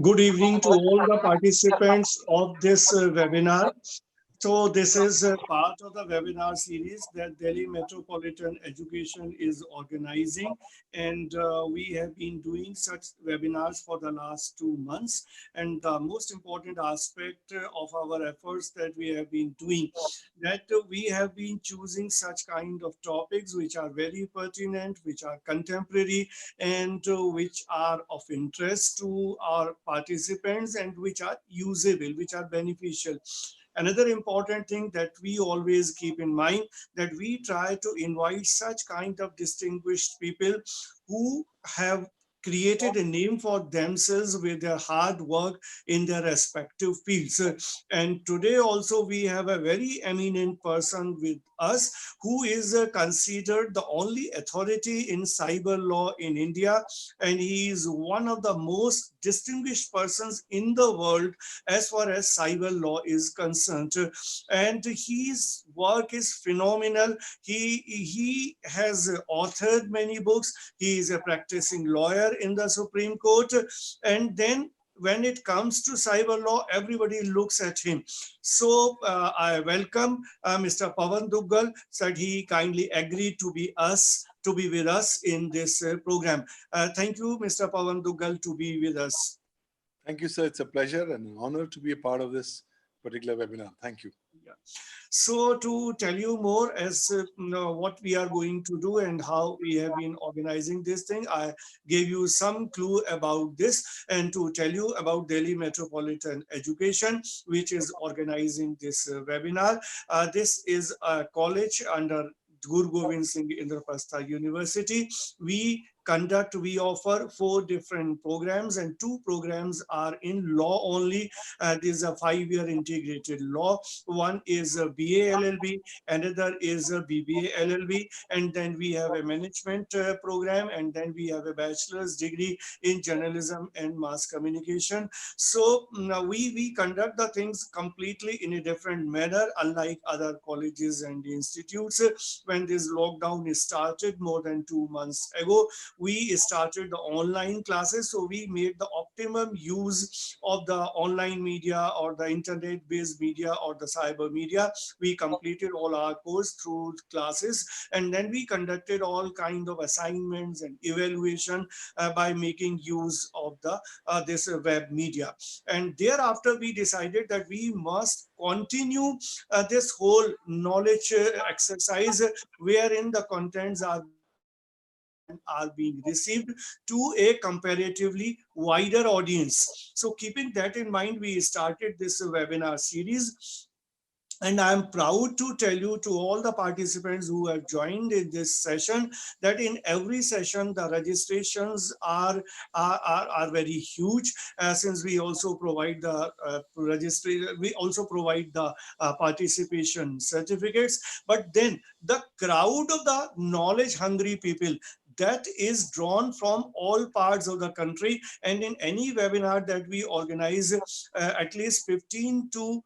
Good evening to all the participants of this webinar. So this is a part of the webinar series that Delhi Metropolitan Education is organizing, and we have been doing such webinars for the last 2 months. And the most important aspect of our efforts that we have been doing, that we have been choosing such kind of topics which are very pertinent, which are contemporary, and which are of interest to our participants and which are usable, which are beneficial. Another important thing that we always keep in mind, that we try to invite such kind of distinguished people who have created a name for themselves with their hard work in their respective fields. And today also we have a very eminent person with us who is considered the only authority in cyber law in India, and he is one of the most distinguished persons in the world as far as cyber law is concerned. And his work is phenomenal. He has authored many books. He is a practicing lawyer in the Supreme Court. And then when it comes to cyber law, everybody looks at him. So I welcome Mr. Pawan Duggal, said he kindly agreed to be with us in this program. Thank you, Mr. Pawan Duggal, to be with us. Thank you, sir. It's a pleasure and an honor to be a part of this particular webinar. Thank you. Yeah. So to tell you more as what we are going to do and how we have been organizing this thing, I gave you some clue about this, and to tell you about Delhi Metropolitan Education, which is organizing this webinar. This is a college under Guru Gobind Singh Indraprastha University. We offer 4 different programs, and 2 programs are in law only. This is a 5-year integrated law. One is a BA LLB, another is a BBA LLB, and then we have a management program, and then we have a bachelor's degree in journalism and mass communication. So now we conduct the things completely in a different manner, unlike other colleges and institutes. When this lockdown started more than 2 months ago, we started the online classes. So we made the optimum use of the online media or the internet based media or the cyber media. We completed all our course through classes, and then we conducted all kind of assignments and evaluation by making use of the this web media. And thereafter we decided that we must continue this whole knowledge exercise, wherein the contents are being shared and are being received to a comparatively wider audience. So keeping that in mind, we started this webinar series. And I'm proud to tell you, to all the participants who have joined in this session, that in every session the registrations are very huge, since we also provide the registry, we also provide the participation certificates. But then the crowd of the knowledge hungry people, that is drawn from all parts of the country, and in any webinar that we organize, at least 15 to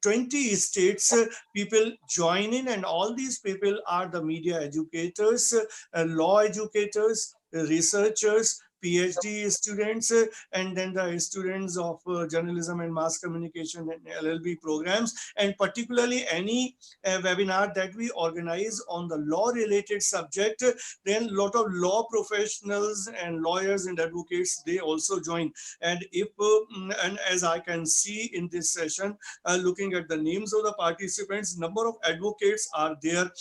20 states people join in, and all these people are the media educators, law educators, researchers, PhD students, and then the students of journalism and mass communication and LLB programs. And particularly any webinar that we organize on the law related subject, then a lot of law professionals and lawyers and advocates, they also join. And if and as I can see in this session, looking at the names of the participants, number of advocates are there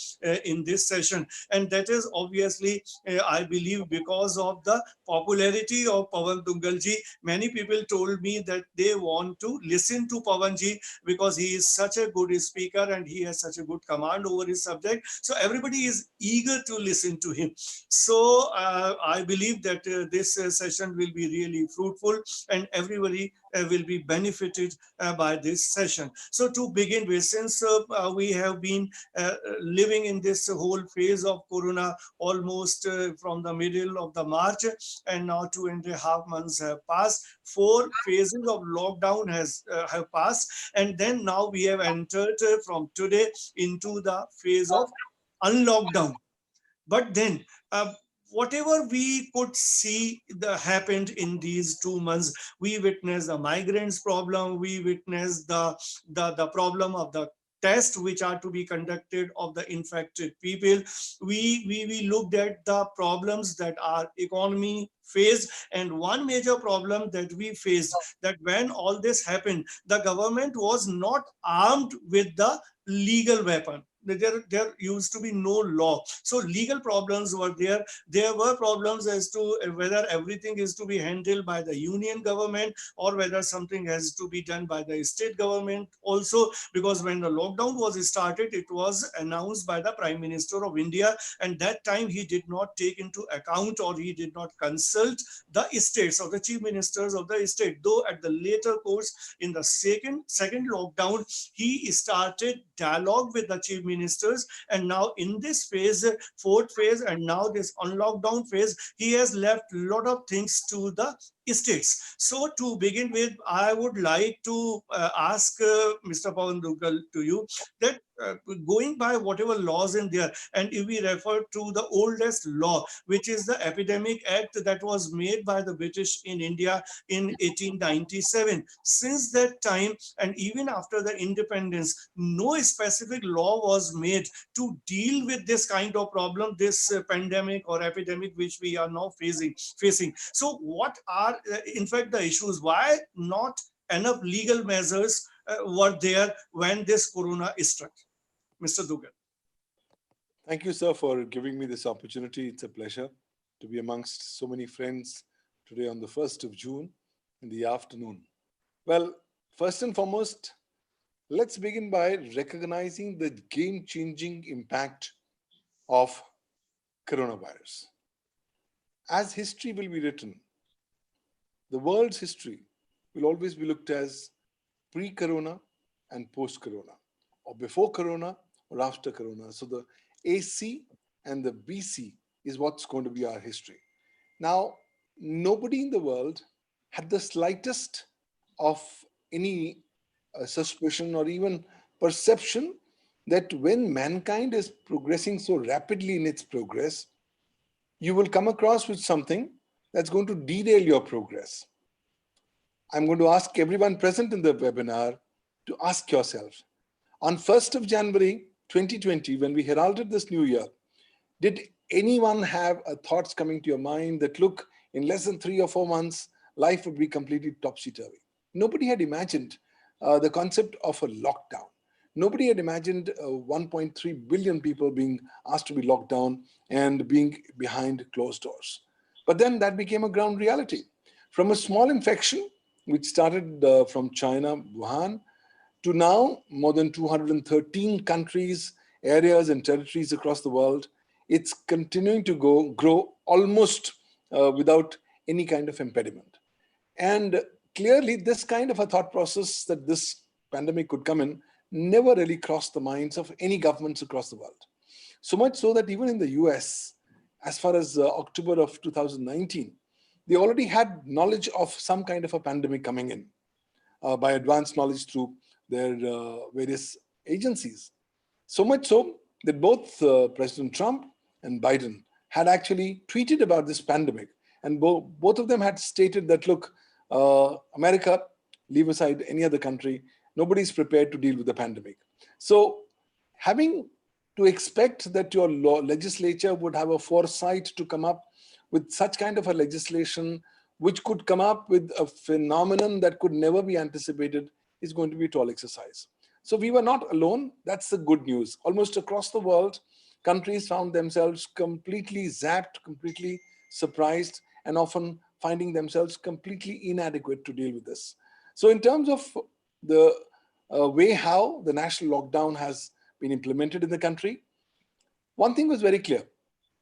in this session. And that is obviously, I believe, because of the popularity of Pawan Duggal ji. Many people told me that they want to listen to Pawan ji because he is such a good speaker and he has such a good command over his subject. So everybody is eager to listen to him. So I believe that this session will be really fruitful, and everybody will be benefited by this session. So to begin with, since we have been living in this whole phase of Corona almost from the middle of the March, and now 2.5 months have passed. 4 phases of lockdown have passed, and then now we have entered from today into the phase of unlockdown. But then whatever we could see happened in these 2 months. We witnessed the migrants problem, we witnessed the problem of the tests which are to be conducted of the infected people. We looked at the problems that our economy faced, and one major problem that we faced, that when all this happened, the government was not armed with the legal weapon. There used to be no law, so legal problems were there. There were problems as to whether everything is to be handled by the union government or whether something has to be done by the state government also, because when the lockdown was started, it was announced by the Prime Minister of India, and that time he did not take into account, or he did not consult the states or the chief ministers of the state. Though at the later course, in the second lockdown, he started dialogue with the chief ministers, and now in this phase, fourth phase, and now this unlockdown phase, he has left a lot of things to the states. So to begin with, I would like to ask Mr. Pawan Dugal to you that going by whatever laws in there, and if we refer to the oldest law, which is the Epidemic Act that was made by the British in India in 1897. Since that time, and even after the independence, no specific law was made to deal with this kind of problem, this pandemic or epidemic which we are now facing. So what are in fact the issues? Why not enough legal measures were there when this corona struck? Mr. Dugal. Thank you, sir, for giving me this opportunity. It's a pleasure to be amongst so many friends today on the 1st of June in the afternoon. Well, first and foremost, let's begin by recognizing the game-changing impact of coronavirus. As history will be written, the world's history will always be looked as pre-corona and post-corona, or before corona or after corona. So the AC and the BC is what's going to be our history. Now, nobody in the world had the slightest of any suspicion or even perception that when mankind is progressing so rapidly in its progress, you will come across with something that's going to derail your progress. I'm going to ask everyone present in the webinar to ask yourself, on 1st of January 2020, when we heralded this new year, did anyone have thoughts coming to your mind that, look, in less than 3 or 4 months, life would be completely topsy-turvy? Nobody had imagined the concept of a lockdown. Nobody had imagined 1.3 billion people being asked to be locked down and being behind closed doors. But then that became a ground reality. From a small infection, which started from China, Wuhan, to now more than 213 countries, areas, and territories across the world, it's continuing to grow almost without any kind of impediment. And clearly, this kind of a thought process that this pandemic could come in never really crossed the minds of any governments across the world. So much so that even in the US, as far as October of 2019, they already had knowledge of some kind of a pandemic coming in by advanced knowledge through their various agencies. So much so that both President Trump and Biden had actually tweeted about this pandemic. And both of them had stated that, look, America, leave aside any other country, nobody's prepared to deal with the pandemic. So having to expect that your legislature would have a foresight to come up with such kind of a legislation, which could come up with a phenomenon that could never be anticipated, is going to be a tall exercise. So we were not alone. That's the good news. Almost across the world, countries found themselves completely zapped, completely surprised, and often finding themselves completely inadequate to deal with this. So in terms of the way how the national lockdown has been implemented in the country, one thing was very clear.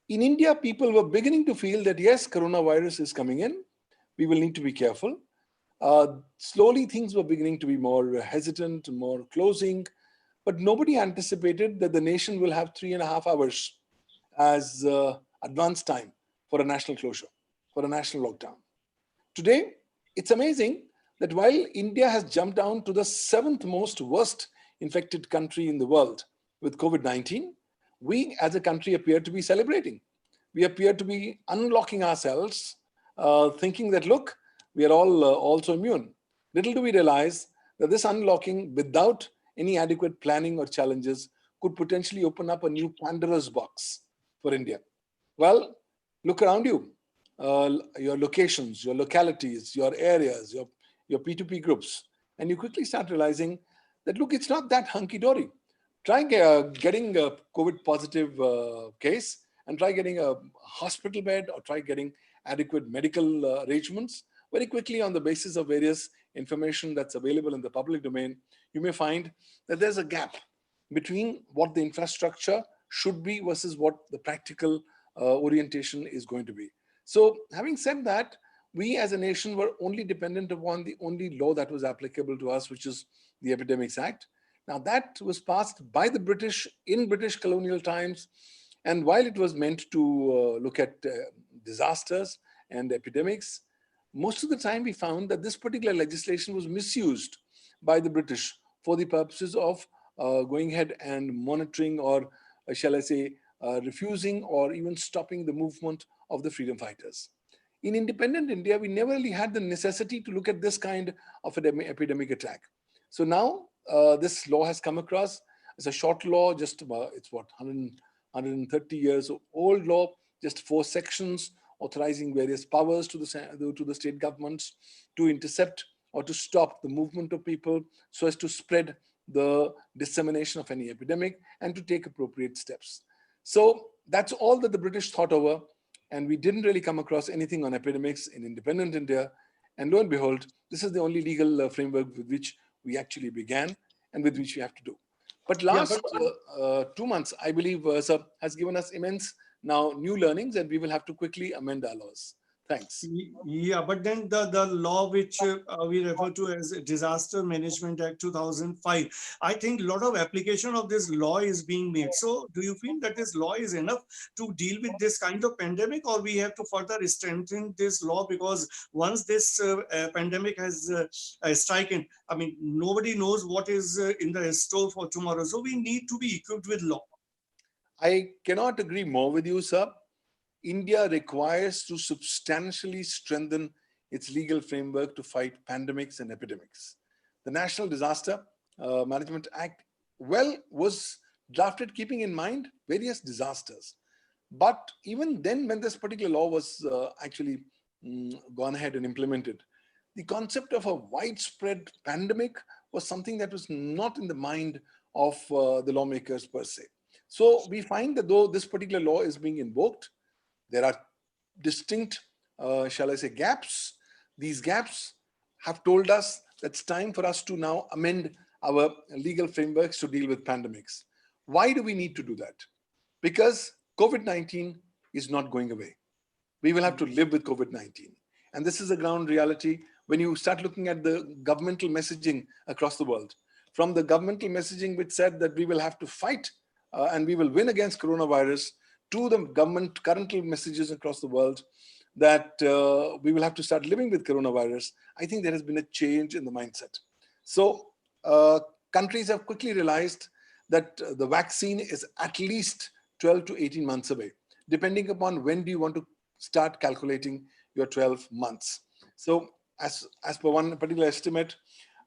In India, people were beginning to feel that, yes, coronavirus is coming in. We will need to be careful. Slowly, things were beginning to be more hesitant, more closing, but nobody anticipated that the nation will have 3.5 hours as advance time for a national closure, for a national lockdown. Today, it's amazing that while India has jumped down to the 7th most worst infected country in the world with COVID-19, we as a country appear to be celebrating. we appear to be unlocking ourselves, thinking that, look, we are all also immune. Little do we realize that this unlocking without any adequate planning or challenges could potentially open up a new Pandora's box for India. Well, look around you, your locations, your localities, your areas, your P2P groups, and you quickly start realizing that, look, it's not that hunky-dory. Try getting a COVID positive case and try getting a hospital bed or try getting adequate medical arrangements very quickly on the basis of various information that's available in the public domain. You may find that there's a gap between what the infrastructure should be versus what the practical orientation is going to be. So having said that, we as a nation were only dependent upon the only law that was applicable to us, which is the Epidemics Act. Now that was passed by the British in British colonial times. And while it was meant to look at disasters and epidemics, most of the time we found that this particular legislation was misused by the British for the purposes of going ahead and monitoring or shall I say, refusing or even stopping the movement of the freedom fighters. In independent India, we never really had the necessity to look at this kind of an epidemic attack. So now this law has come across. It's a short law, just it's what, 130 years old law, just 4 sections authorizing various powers to the state governments to intercept or to stop the movement of people so as to spread the dissemination of any epidemic and to take appropriate steps. So that's all that the British thought over, and we didn't really come across anything on epidemics in independent India. And lo and behold, this is the only legal framework with which we actually began and with which we have to do. But Yeah, last but 2 months, I believe, sir, has given us immense now new learnings, and we will have to quickly amend our laws. Thanks. Yeah, but then the law which we refer to as Disaster Management Act 2005, I think a lot of application of this law is being made. So do you feel that this law is enough to deal with this kind of pandemic, or we have to further strengthen this law? Because once this pandemic has stricken, I mean, nobody knows what is in the store for tomorrow. So we need to be equipped with law. I cannot agree more with you, sir. India requires to substantially strengthen its legal framework to fight pandemics and epidemics. The National Disaster Management Act, well, was drafted keeping in mind various disasters. But even then, when this particular law was actually gone ahead and implemented, the concept of a widespread pandemic was something that was not in the mind of the lawmakers per se. So we find that though this particular law is being invoked, there are distinct, shall I say, gaps. These gaps have told us that it's time for us to now amend our legal frameworks to deal with pandemics. Why do we need to do that? Because COVID-19 is not going away. We will have to live with COVID-19. And this is a ground reality when you start looking at the governmental messaging across the world. From the governmental messaging which said that we will have to fight and we will win against coronavirus, to the government current messages across the world that we will have to start living with coronavirus, I think there has been a change in the mindset. So countries have quickly realized that the vaccine is at least 12 to 18 months away, depending upon when do you want to start calculating your 12 months. So as per one particular estimate,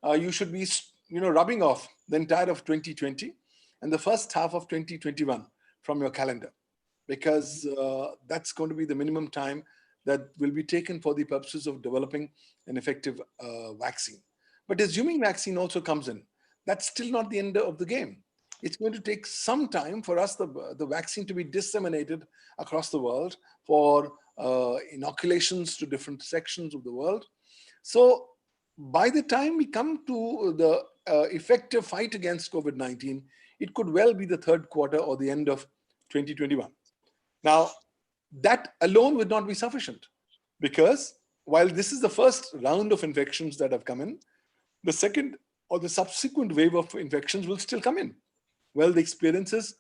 you should be rubbing off the entire of 2020 and the first half of 2021 from your calendar, because that's going to be the minimum time that will be taken for the purposes of developing an effective vaccine. But assuming vaccine also comes in, that's still not the end of the game. It's going to take some time for us, the vaccine to be disseminated across the world for inoculations to different sections of the world. So by the time we come to the effective fight against COVID-19, it could well be the third quarter or the end of 2021. Now, that alone would not be sufficient, because while this is the first round of infections that have come in, the second or the subsequent wave of infections will still come in. Well, the experiences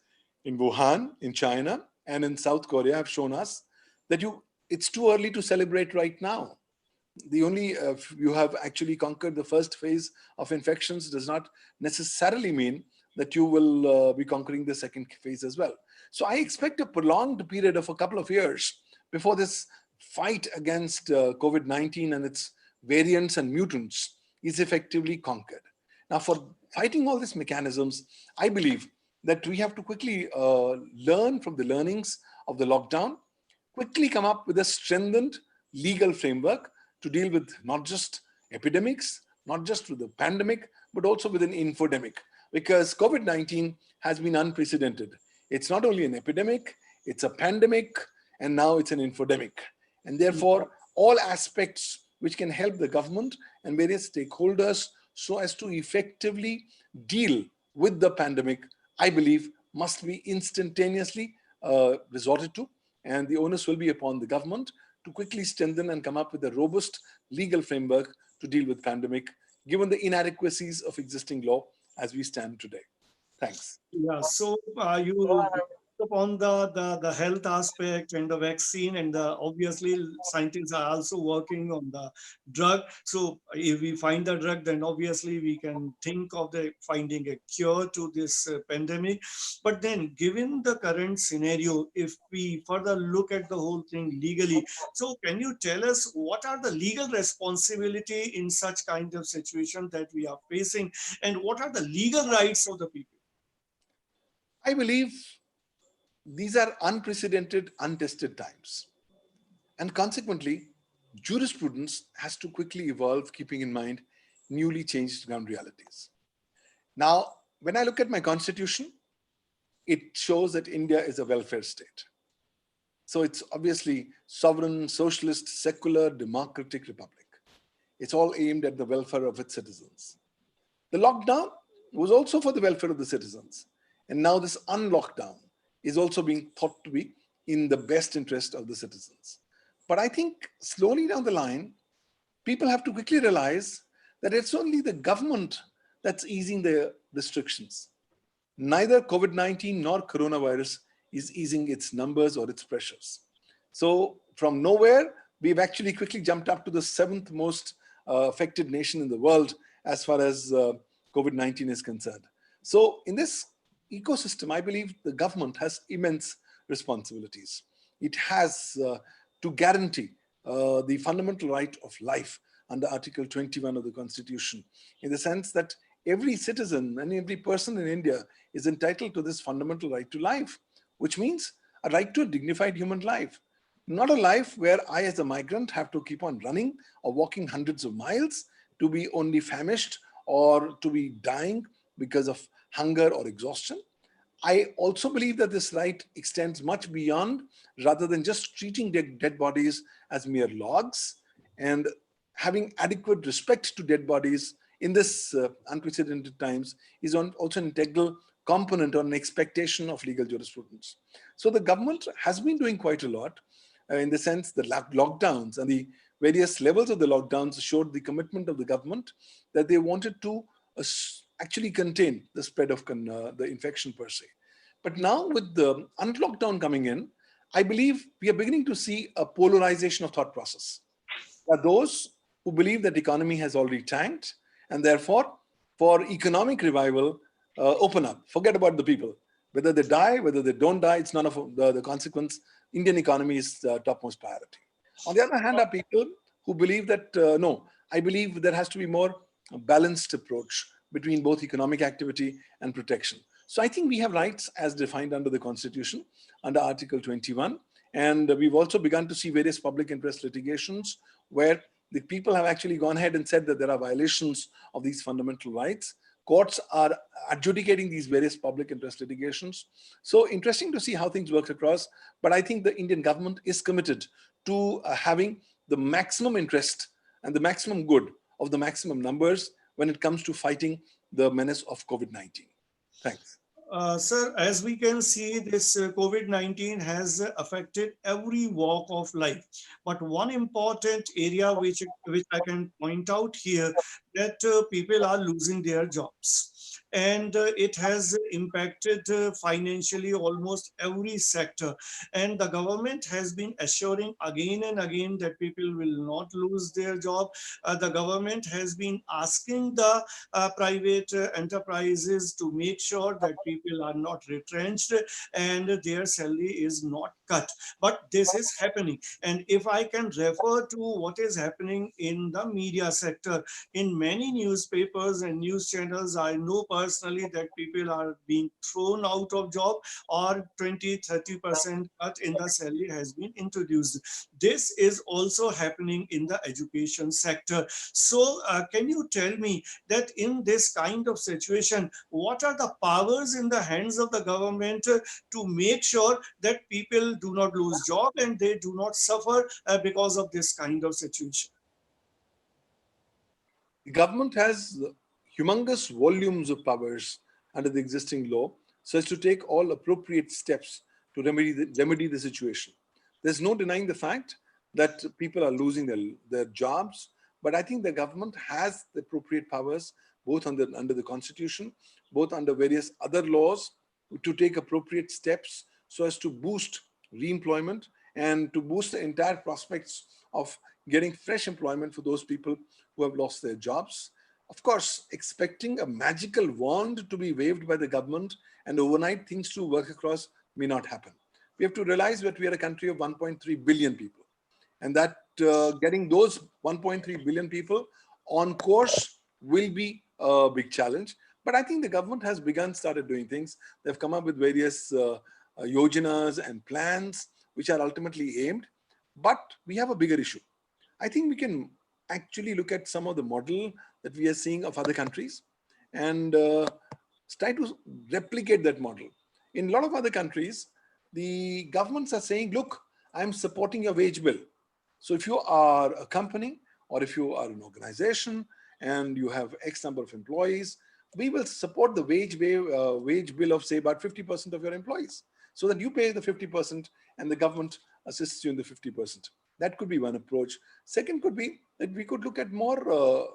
in Wuhan, in China, and in South Korea have shown us that it's too early to celebrate right now. The only you have actually conquered the first phase of infections does not necessarily mean that you will be conquering the second phase as well. So I expect a prolonged period of a couple of years before this fight against COVID-19 and its variants and mutants is effectively conquered. Now, for fighting all these mechanisms, I believe that we have to quickly learn from the learnings of the lockdown, quickly come up with a strengthened legal framework to deal with not just epidemics, not just with the pandemic, but also with an infodemic. Because COVID 19 has been unprecedented. It's not only an epidemic, it's a pandemic, and now it's an infodemic. And therefore, all aspects which can help the government and various stakeholders so as to effectively deal with the pandemic, I believe, must be instantaneously resorted to. And the onus will be upon the government to quickly strengthen and come up with a robust legal framework to deal with pandemic, given the inadequacies of existing law as we stand today. Thanks. Yeah, so you upon the health aspect and the vaccine, and the obviously scientists are also working on the drug. So if we find the drug, then obviously we can think of the finding a cure to this pandemic. But then, given the current scenario, if we further look at the whole thing legally, so can you tell us what are the legal responsibility in such kind of situation that we are facing, and what are the legal rights of the people? I believe these are unprecedented, untested times. And consequently, jurisprudence has to quickly evolve, keeping in mind newly changed ground realities. Now, when I look at my constitution, it shows that India is a welfare state. So it's obviously sovereign, socialist, secular, democratic republic. It's all aimed at the welfare of its citizens. The lockdown was also for the welfare of the citizens. And now this unlockdown is also being thought to be in the best interest of the citizens. But I think slowly down the line, people have to quickly realize that it's only the government that's easing the restrictions. Neither COVID-19 nor coronavirus is easing its numbers or its pressures. So from nowhere, we've actually quickly jumped up to the seventh most affected nation in the world as far as COVID-19 is concerned. So in this ecosystem, I believe the government has immense responsibilities. It has to guarantee the fundamental right of life under Article 21 of the Constitution, in the sense that every citizen and every person in India is entitled to this fundamental right to life, which means a right to a dignified human life. Not a life where I, as a migrant, have to keep on running or walking hundreds of miles to be only famished or to be dying because of hunger or exhaustion. I also believe that this right extends much beyond, rather than just treating dead bodies as mere logs, and having adequate respect to dead bodies in this unprecedented times is also an integral component or an expectation of legal jurisprudence. So the government has been doing quite a lot in the sense that lockdowns and the various levels of the lockdowns showed the commitment of the government that they wanted to actually contain the spread of the infection per se. But now with the unlockdown coming in, I believe we are beginning to see a polarization of thought process. There are those who believe that the economy has already tanked, and therefore, for economic revival, open up. Forget about the people. Whether they die, whether they don't die, it's none of the consequence. Indian economy is the topmost priority. On the other hand, are people who believe that, no, I believe there has to be more balanced approach between both economic activity and protection. So I think we have rights as defined under the Constitution, under Article 21. And we've also begun to see various public interest litigations where the people have actually gone ahead and said that there are violations of these fundamental rights. Courts are adjudicating these various public interest litigations. So interesting to see how things work across. But I think the Indian government is committed to having the maximum interest and the maximum good of the maximum numbers when it comes to fighting the menace of COVID-19. Thanks. Sir, as we can see, this COVID-19 has affected every walk of life. But one important area which I can point out here, that people are losing their jobs. and it has impacted financially almost every sector. And the government has been assuring again and again that people will not lose their job. The government has been asking the private enterprises to make sure that people are not retrenched and their salary is not cut. But this is happening. And if I can refer to what is happening in the media sector, in many newspapers and news channels, I know personally that people are being thrown out of job, or 20-30% cut in the salary has been introduced. This is also happening in the education sector. So can you tell me that in this kind of situation, what are the powers in the hands of the government to make sure that people do not lose job and they do not suffer because of this kind of situation? The government has humongous volumes of powers under the existing law, so as to take all appropriate steps to remedy the situation. There's no denying the fact that people are losing their jobs, but I think the government has the appropriate powers, both under the constitution, both under various other laws, to take appropriate steps so as to boost re-employment and to boost the entire prospects of getting fresh employment for those people who have lost their jobs. Of course, expecting a magical wand to be waved by the government and overnight things to work across may not happen. We have to realize that we are a country of 1.3 billion people, and that getting those 1.3 billion people on course will be a big challenge. But I think the government has started doing things. They've come up with various yojanas and plans which are ultimately aimed. But we have a bigger issue. I think we can actually look at some of the model that we are seeing of other countries and try to replicate that model. In a lot of other countries, the governments are saying, look, I'm supporting your wage bill. So if you are a company or if you are an organization and you have X number of employees, we will support the wage bill of say about 50% of your employees, so that you pay the 50% and the government assists you in the 50%. That could be one approach. Second could be that we could look at more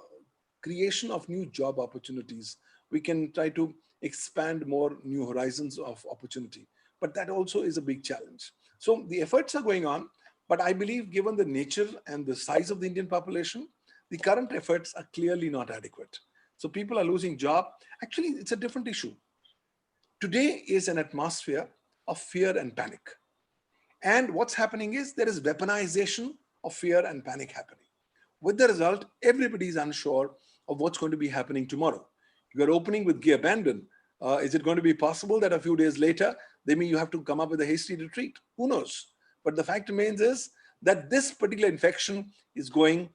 creation of new job opportunities. We can try to expand more new horizons of opportunity, but that also is a big challenge. So the efforts are going on, but I believe given the nature and the size of the Indian population, the current efforts are clearly not adequate. So people are losing job. Actually, it's a different issue. Today is an atmosphere of fear and panic. And what's happening is there is weaponization of fear and panic happening. With the result, everybody is unsure of what's going to be happening tomorrow. You are opening with gear abandon. Is it going to be possible that a few days later, you have to come up with a hasty retreat? Who knows? But the fact remains is that this particular infection is going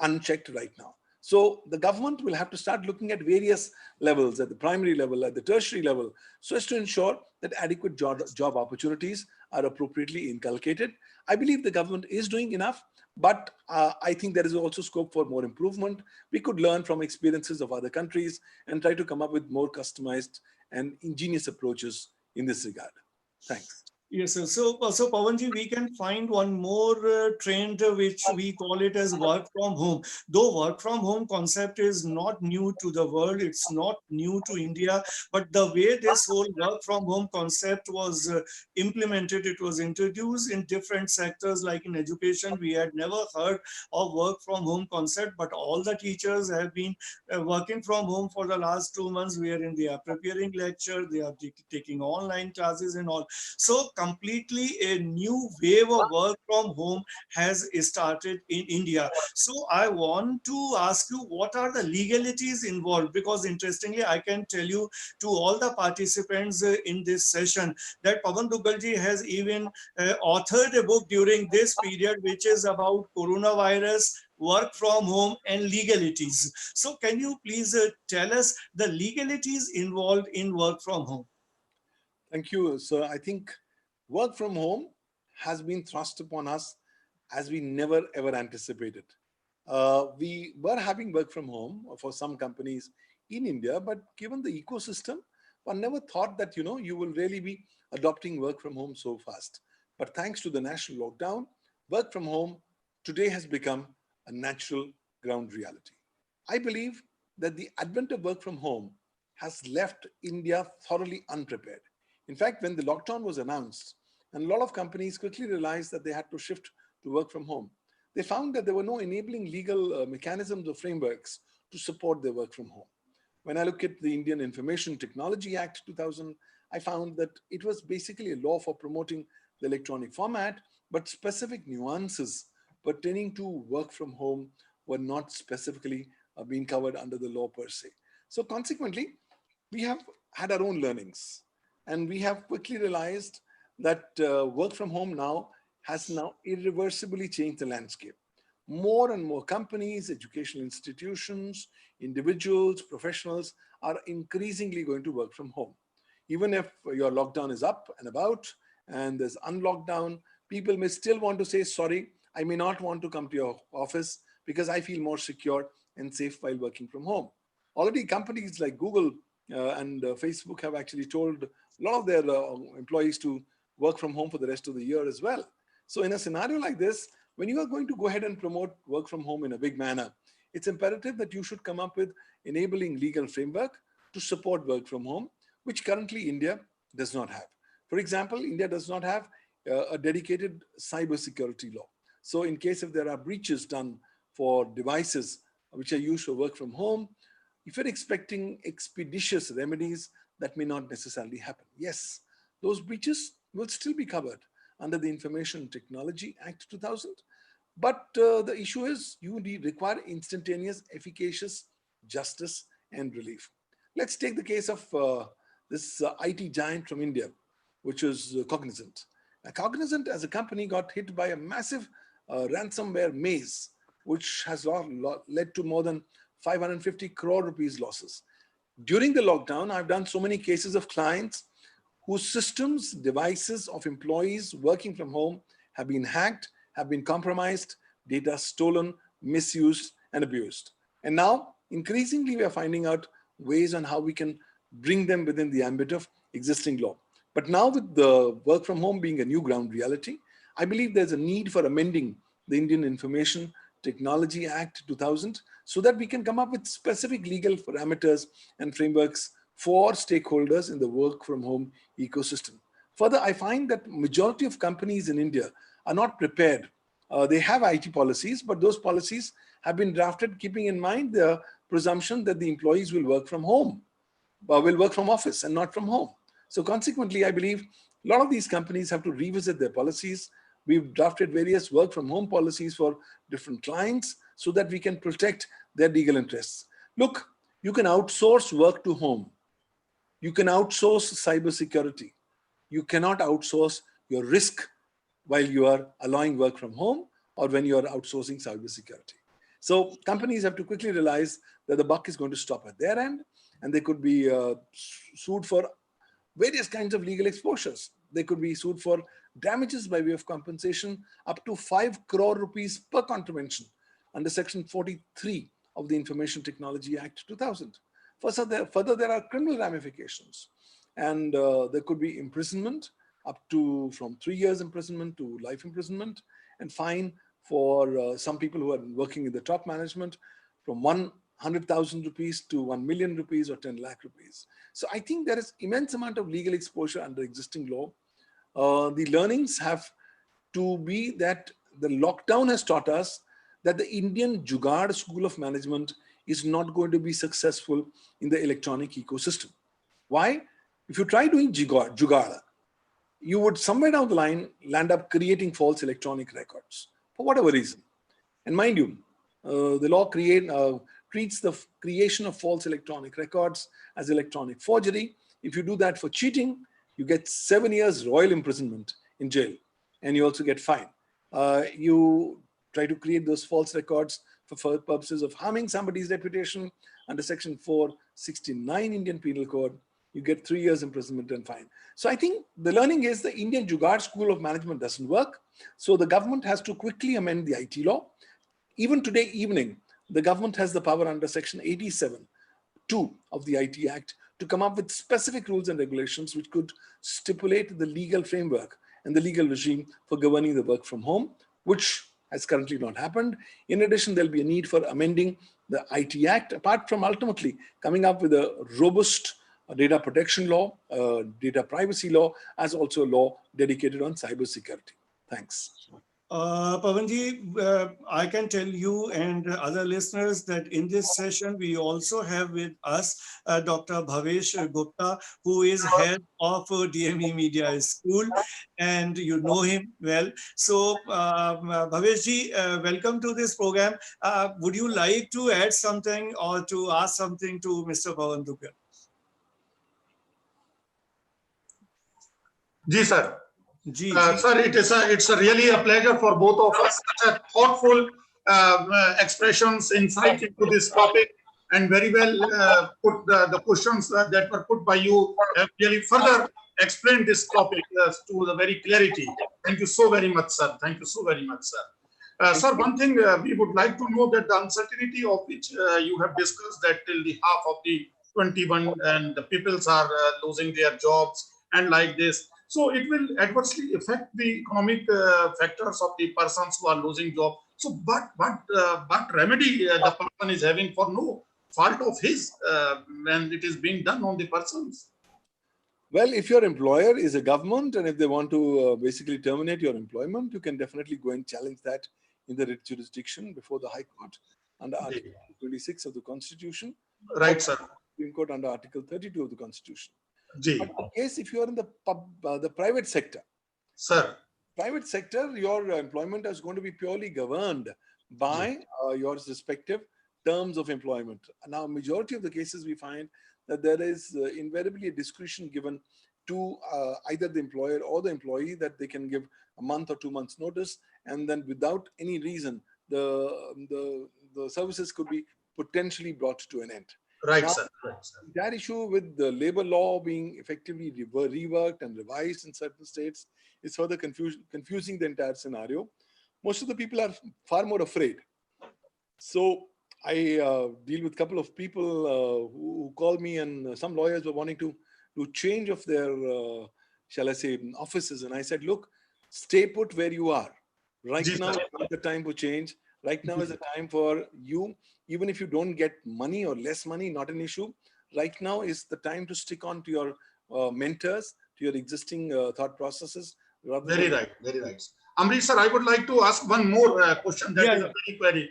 unchecked right now. So the government will have to start looking at various levels, at the primary level, at the tertiary level, so as to ensure that adequate job opportunities are appropriately inculcated. I believe the government is doing enough, but I think there is also scope for more improvement. We could learn from experiences of other countries and try to come up with more customized and ingenious approaches in this regard. Thanks. Yes, sir. So Pawanji, we can find one more trend which we call it as work from home. Though work from home concept is not new to the world, it's not new to India, but the way this whole work from home concept was implemented, it was introduced in different sectors, like in education. We had never heard of work from home concept, but all the teachers have been working from home for the last 2 months, wherein they are preparing lecture, they are taking online classes and all. So completely a new wave of work from home has started in India. So I want to ask you, what are the legalities involved? Because interestingly, I can tell you to all the participants in this session that Pawan Duggalji has even authored a book during this period, which is about coronavirus, work from home and legalities. So can you please tell us the legalities involved in work from home? Thank you. So I think work from home has been thrust upon us as we never ever anticipated. We were having work from home for some companies in India, but given the ecosystem, one never thought that you will really be adopting work from home so fast. But thanks to the national lockdown, work from home today has become a natural ground reality. I believe that the advent of work from home has left India thoroughly unprepared. In fact, when the lockdown was announced, and a lot of companies quickly realized that they had to shift to work from home, they found that there were no enabling legal mechanisms or frameworks to support their work from home. When I look at the Indian Information Technology Act 2000, I found that it was basically a law for promoting the electronic format, but specific nuances pertaining to work from home were not specifically being covered under the law per se. So consequently, we have had our own learnings, and we have quickly realized that work from home now has now irreversibly changed the landscape. More and more companies, educational institutions, individuals, professionals are increasingly going to work from home. Even if your lockdown is up and about and there's unlockdown, people may still want to say, sorry, I may not want to come to your office because I feel more secure and safe while working from home. Already companies like Google and Facebook have actually told a lot of their employees to work from home for the rest of the year as well. So in a scenario like this, when you are going to go ahead and promote work from home in a big manner, it's imperative that you should come up with enabling legal framework to support work from home, which currently India does not have. For example, India does not have a dedicated cybersecurity law. So in case if there are breaches done for devices which are used for work from home, if you're expecting expeditious remedies, that may not necessarily happen. Yes, those breaches will still be covered under the Information Technology Act 2000. But the issue is you require instantaneous, efficacious justice and relief. Let's take the case of this IT giant from India, which is Cognizant. Now, Cognizant as a company got hit by a massive ransomware maze, which has led to more than 550 crore rupees losses. During the lockdown, I've done so many cases of clients whose systems, devices of employees working from home have been hacked, have been compromised, data stolen, misused, and abused. And now, increasingly, we are finding out ways on how we can bring them within the ambit of existing law. But now, with the work from home being a new ground reality, I believe there's a need for amending the Indian Information Technology Act 2000 so that we can come up with specific legal parameters and frameworks for stakeholders in the work from home ecosystem. Further, I find that majority of companies in India are not prepared. They have IT policies, but those policies have been drafted keeping in mind the presumption that the employees will work from home, will work from office and not from home. So consequently, I believe a lot of these companies have to revisit their policies. We've drafted various work from home policies for different clients so that we can protect their legal interests. Look, you can outsource work to home. You can outsource cybersecurity. You cannot outsource your risk while you are allowing work from home or when you are outsourcing cybersecurity. So companies have to quickly realize that the buck is going to stop at their end, and they could be sued for various kinds of legal exposures. They could be sued for damages by way of compensation up to 5 crore rupees per contravention under Section 43 of the Information Technology Act 2000. Further, there are criminal ramifications, and there could be imprisonment up to from 3 years imprisonment to life imprisonment, and fine for some people who are working in the top management from 100,000 rupees to 1 million rupees or 10 lakh rupees. So I think there is immense amount of legal exposure under existing law. The learnings have to be that the lockdown has taught us that the Indian Jugaad School of Management is not going to be successful in the electronic ecosystem. Why? If you try doing Jugaad, you would somewhere down the line land up creating false electronic records for whatever reason. And mind you, the law treats the creation of false electronic records as electronic forgery. If you do that for cheating, you get 7 years royal imprisonment in jail, and you also get fined. You try to create those false records for purposes of harming somebody's reputation under Section 469 Indian Penal Code, you get 3 years imprisonment and fine. So I think the learning is the Indian Jugaad School of Management doesn't work. So the government has to quickly amend the IT law. Even today evening, the government has the power under Section 87(2) of the IT Act to come up with specific rules and regulations which could stipulate the legal framework and the legal regime for governing the work from home, which has currently not happened. In addition, there'll be a need for amending the IT Act, apart from ultimately coming up with a robust data protection law, data privacy law, as also a law dedicated on cybersecurity. Thanks. Pavanji, I can tell you and other listeners that in this session we also have with us Dr. Bhavesh Gupta, who is head of DME Media School, and you know him well. So, Bhavesh ji, welcome to this program. Would you like to add something or to ask something to Mr. Pavan Duggal? Ji, sir. Ji, ji. Sir, it's a really a pleasure for both of us. Such a thoughtful expressions, insight into this topic, and very well put the questions that were put by you have really further explained this topic to the very clarity. Thank you so very much, sir. Thank you so very much, sir. Sir, one thing we would like to know that the uncertainty of which you have discussed that till the half of the 21 and the peoples are losing their jobs and like this. So it will adversely affect the economic factors of the persons who are losing job. So, what remedy the person is having for no fault of his when it is being done on the persons? Well, if your employer is a government and if they want to basically terminate your employment, you can definitely go and challenge that in the writ jurisdiction before the High Court under Article 26 of the Constitution. Right, sir. Supreme Court under Article 32 of the Constitution. Ji. But in case if you are in the private sector, sir, private sector, your employment is going to be purely governed by your respective terms of employment. Now, majority of the cases we find that there is invariably a discretion given to either the employer or the employee that they can give a month or 2 months notice, and then without any reason, the services could be potentially brought to an end. Right, now, sir. Right, sir. That issue with the labor law being effectively reworked and revised in certain states is further confusing the entire scenario. Most of the people are far more afraid. So I deal with a couple of people who call me, and some lawyers were wanting to do change of their, shall I say, offices. And I said, look, stay put where you are. Right now is not the time for change. Right now is the time for you, even if you don't get money or less money, not an issue. Right now is the time to stick on to your mentors, to your existing thought processes. Very right, very right. Amrish, sir, I would like to ask one more question that is a very query.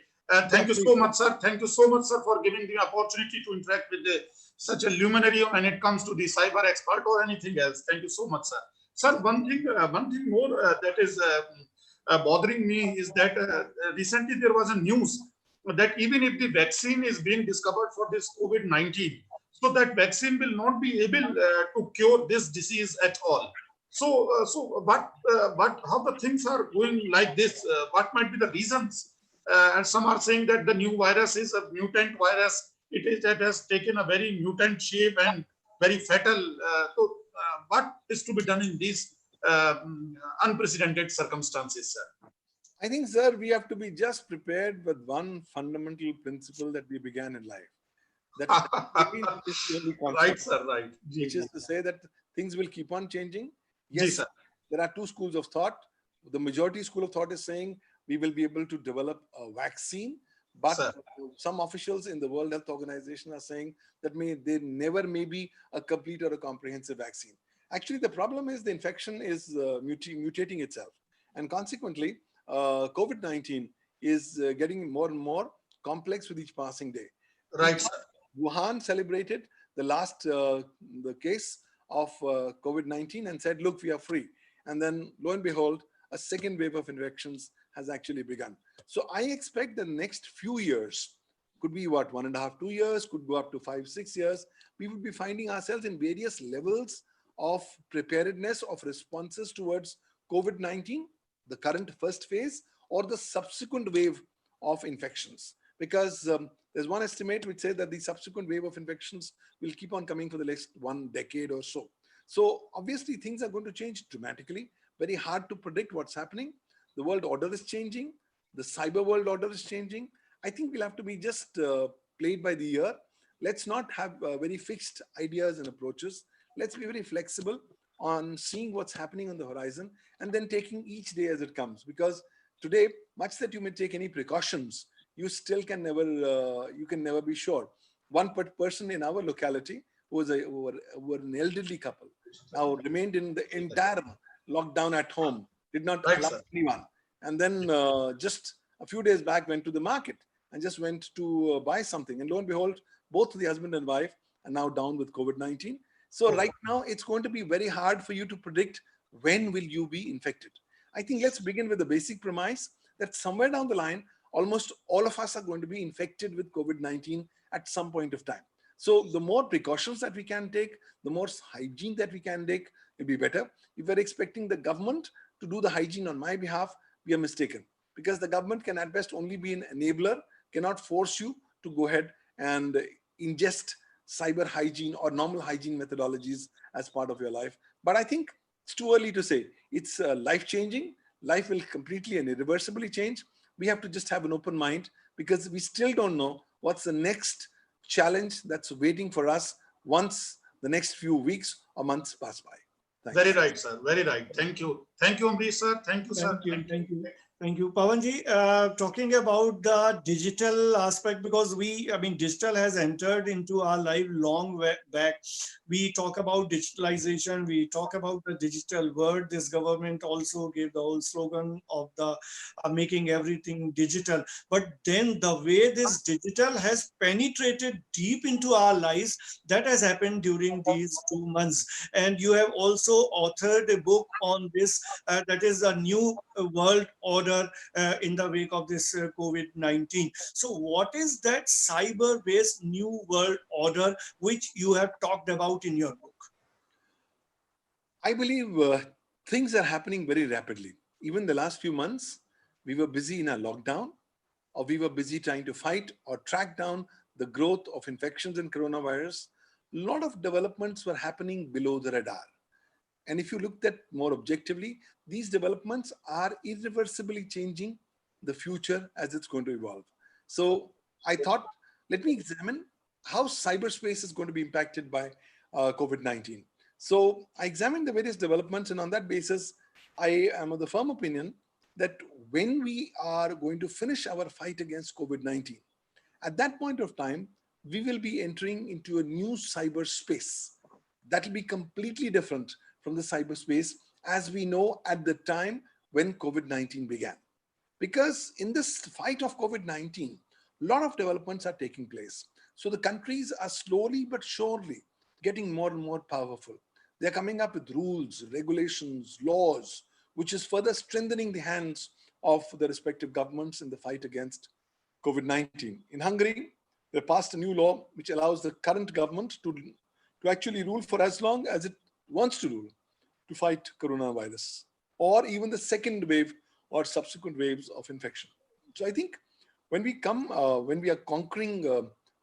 Thank you so much, sir. Thank you so much, sir, for giving the opportunity to interact with such a luminary when it comes to the cyber expert or anything else. Thank you so much, sir. Sir, one thing more that is bothering me is that recently there was a news that even if the vaccine is being discovered for this COVID-19, so that vaccine will not be able to cure this disease at all. So, how the things are going like this? What might be the reasons? And some are saying that the new virus is a mutant virus. It has taken a very mutant shape and very fatal. What is to be done in these unprecedented circumstances, sir? I think, sir, we have to be just prepared with one fundamental principle that we began in life. That is the only concept, right, sir, right. Which is to say that things will keep on changing. Yes, sir. There are two schools of thought. The majority school of thought is saying we will be able to develop a vaccine, but some officials in the World Health Organization are saying that there never may be a complete or a comprehensive vaccine. Actually, the problem is the infection is mutating itself, and consequently, COVID-19 is getting more and more complex with each passing day. Right, sir. Wuhan celebrated the last the case of COVID-19 and said, look, we are free. And then lo and behold, a second wave of infections has actually begun. So I expect the next few years, could be what, 1.5, 2 years, could go up to 5, 6 years, we will be finding ourselves in various levels of preparedness of responses towards COVID-19, the current first phase, or the subsequent wave of infections. Because there's one estimate which says that the subsequent wave of infections will keep on coming for the next 1 decade or so. So obviously things are going to change dramatically. Very hard to predict what's happening. The world order is changing. The cyber world order is changing. I think we'll have to be just played by the ear. Let's not have very fixed ideas and approaches. Let's be very flexible on seeing what's happening on the horizon and then taking each day as it comes. Because today, much that you may take any precautions, you still can never, you can never be sure. One person in our locality who was who were an elderly couple, now remained in the entire lockdown at home, did not Right, allow sir. anyone. And then just a few days back went to the market and just went to buy something. And lo and behold, both the husband and wife are now down with COVID-19. So Oh, right now, it's going to be very hard for you to predict when will you be infected. I think let's begin with the basic premise that somewhere down the line, almost all of us are going to be infected with COVID-19 at some point of time. So the more precautions that we can take, the more hygiene that we can take, will be better. If we're expecting the government to do the hygiene on my behalf, we are mistaken, because the government can at best only be an enabler, cannot force you to go ahead and ingest cyber hygiene or normal hygiene methodologies as part of your life. But I think it's too early to say. It's life changing. Life will completely and irreversibly change. We have to just have an open mind, because we still don't know what's the next challenge that's waiting for us once the next few weeks or months pass by. Thanks. very right, sir. Very right. Thank you. Thank you, Amrish, sir. Thank you, sir. Thank you, Thank you. thank you, thank you, Pawanji. Talking about the digital aspect, because I mean, digital has entered into our life long back. We talk about digitalization. We talk about the digital world. This government also gave the whole slogan of the making everything digital. But then the way this digital has penetrated deep into our lives, that has happened during these 2 months. And you have also authored a book on this, that is a new world order in the wake of this COVID-19. So what is that cyber-based new world order which you have talked about in your book? I believe things are happening very rapidly. Even the last few months, we were busy in a lockdown, or we were busy trying to fight or track down the growth of infections in coronavirus. A lot of developments were happening below the radar. And if you looked at more objectively, these developments are irreversibly changing the future as it's going to evolve. So I thought, let me examine how cyberspace is going to be impacted by COVID-19. So I examined the various developments, and on that basis, I am of the firm opinion that when we are going to finish our fight against COVID-19, at that point of time, we will be entering into a new cyberspace that will be completely different from the cyberspace as we know at the time when COVID-19 began. Because in this fight of COVID-19, a lot of developments are taking place. So the countries are slowly but surely getting more and more powerful. They're coming up with rules, regulations, laws, which is further strengthening the hands of the respective governments in the fight against COVID-19. In Hungary, they passed a new law which allows the current government to actually rule for as long as it wants to rule to fight coronavirus, or even the second wave or subsequent waves of infection. So I think when we are conquering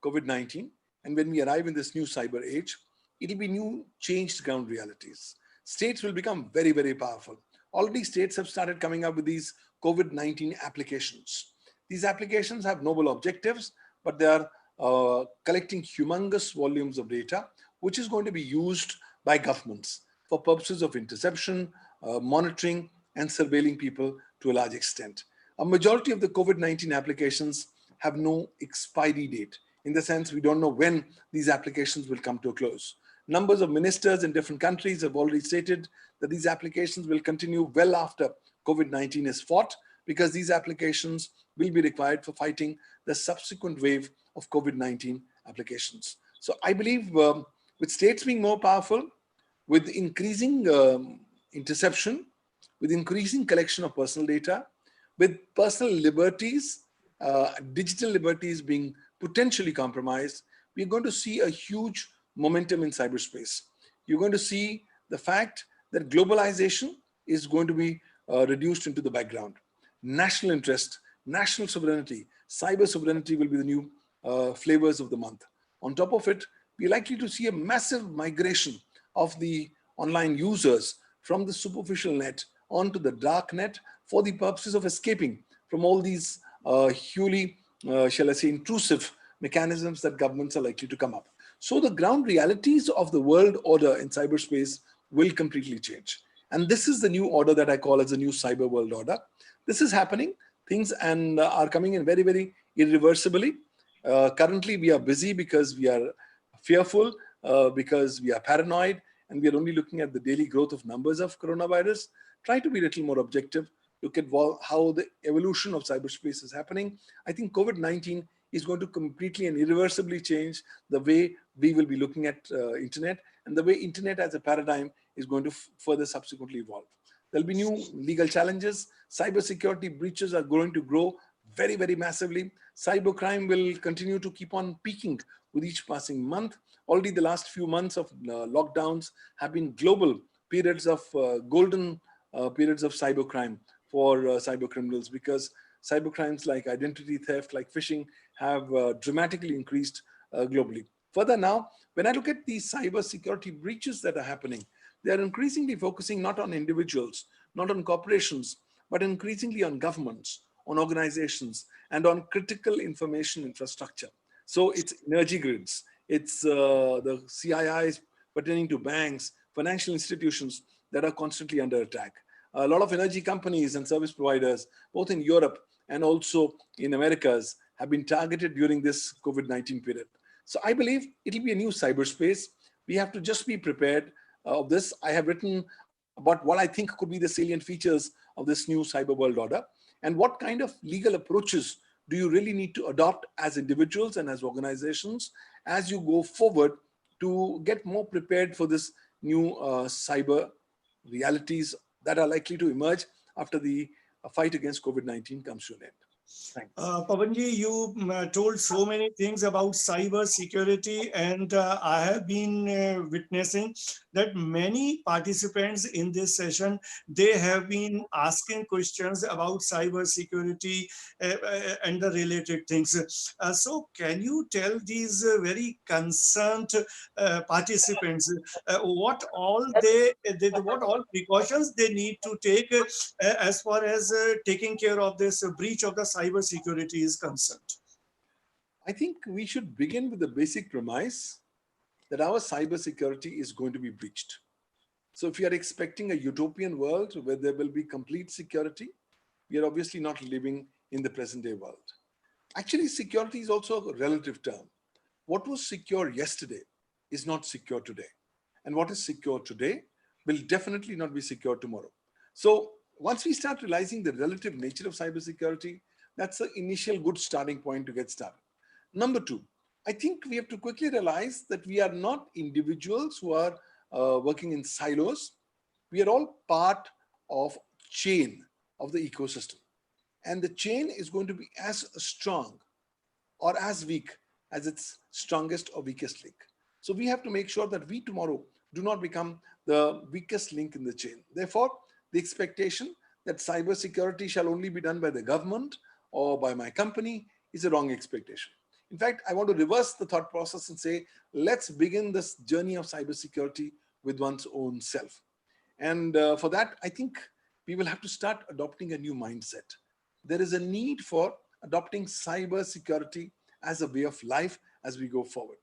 COVID-19, and when we arrive in this new cyber age, it'll be new changed ground realities. States will become very, very powerful. Already states have started coming up with these COVID-19 applications. These applications have noble objectives, but they are collecting humongous volumes of data, which is going to be used by governments for purposes of interception, monitoring, and surveilling people to a large extent. A majority of the COVID-19 applications have no expiry date, in the sense we don't know when these applications will come to a close. Numbers of ministers in different countries have already stated that these applications will continue well after COVID-19 is fought, because these applications will be required for fighting the subsequent wave of COVID-19 applications. So I believe with states being more powerful, with increasing interception, with increasing collection of personal data, with personal liberties, digital liberties being potentially compromised, we're going to see a huge momentum in cyberspace. You're going to see the fact that globalization is going to be reduced into the background. National interest, national sovereignty, cyber sovereignty will be the new flavors of the month. On top of it, we're likely to see a massive migration of the online users from the superficial net onto the dark net for the purposes of escaping from all these shall I say, intrusive mechanisms that governments are likely to come up. So the ground realities of the world order in cyberspace will completely change. And this is the new order that I call as the new cyber world order. this is happening. Things and are coming in very, very irreversibly. Currently, we are busy because we are fearful, because we are paranoid, and we are only looking at the daily growth of numbers of coronavirus. Try to be a little more objective. Look at how the evolution of cyberspace is happening. I think COVID-19 is going to completely and irreversibly change the way we will be looking at internet, and the way internet as a paradigm is going to further subsequently evolve. There'll be new legal challenges. Cybersecurity breaches are going to grow very, very massively. Cybercrime will continue to keep on peaking with each passing month. Already the last few months of lockdowns have been global periods of golden periods of cybercrime for cyber criminals, because cybercrimes like identity theft, like phishing, have dramatically increased globally. Further now, when I look at these cyber security breaches that are happening, they are increasingly focusing not on individuals, not on corporations, but increasingly on governments, on organizations, and on critical information infrastructure. So it's energy grids, it's the CIIs pertaining to banks, financial institutions that are constantly under attack. A lot of energy companies and service providers, both in Europe and also in Americas, have been targeted during this COVID-19 period. So I believe it'll be a new cyberspace. We have to just be prepared of this. I have written about what I think could be the salient features of this new cyber world order, and what kind of legal approaches do you really need to adopt as individuals and as organizations as you go forward to get more prepared for this new cyber realities that are likely to emerge after the fight against COVID-19 comes to an end. Thanks. Pavanji, you told so many things about cyber security, and I have been witnessing that many participants in this session, they have been asking questions about cyber security and the related things. So can you tell these very concerned participants what all precautions they need to take as far as taking care of this breach of the cyber security is concerned? I think we should begin with the basic premise that our cybersecurity is going to be breached. So if you are expecting a utopian world where there will be complete security, we are obviously not living in the present day world. Actually, security is also a relative term. What was secure yesterday is not secure today. And what is secure today will definitely not be secure tomorrow. So once we start realizing the relative nature of cybersecurity, that's the initial good starting point to get started. Number two, I think we have to quickly realize that we are not individuals who are working in silos. We are all part of chain of the ecosystem. And the chain is going to be as strong or as weak as its strongest or weakest link. So we have to make sure that we tomorrow do not become the weakest link in the chain. Therefore, the expectation that cybersecurity shall only be done by the government or by my company is a wrong expectation. In fact, I want to reverse the thought process and say, let's begin this journey of cybersecurity with one's own self. And for that, I think we will have to start adopting a new mindset. There is a need for adopting cybersecurity as a way of life as we go forward.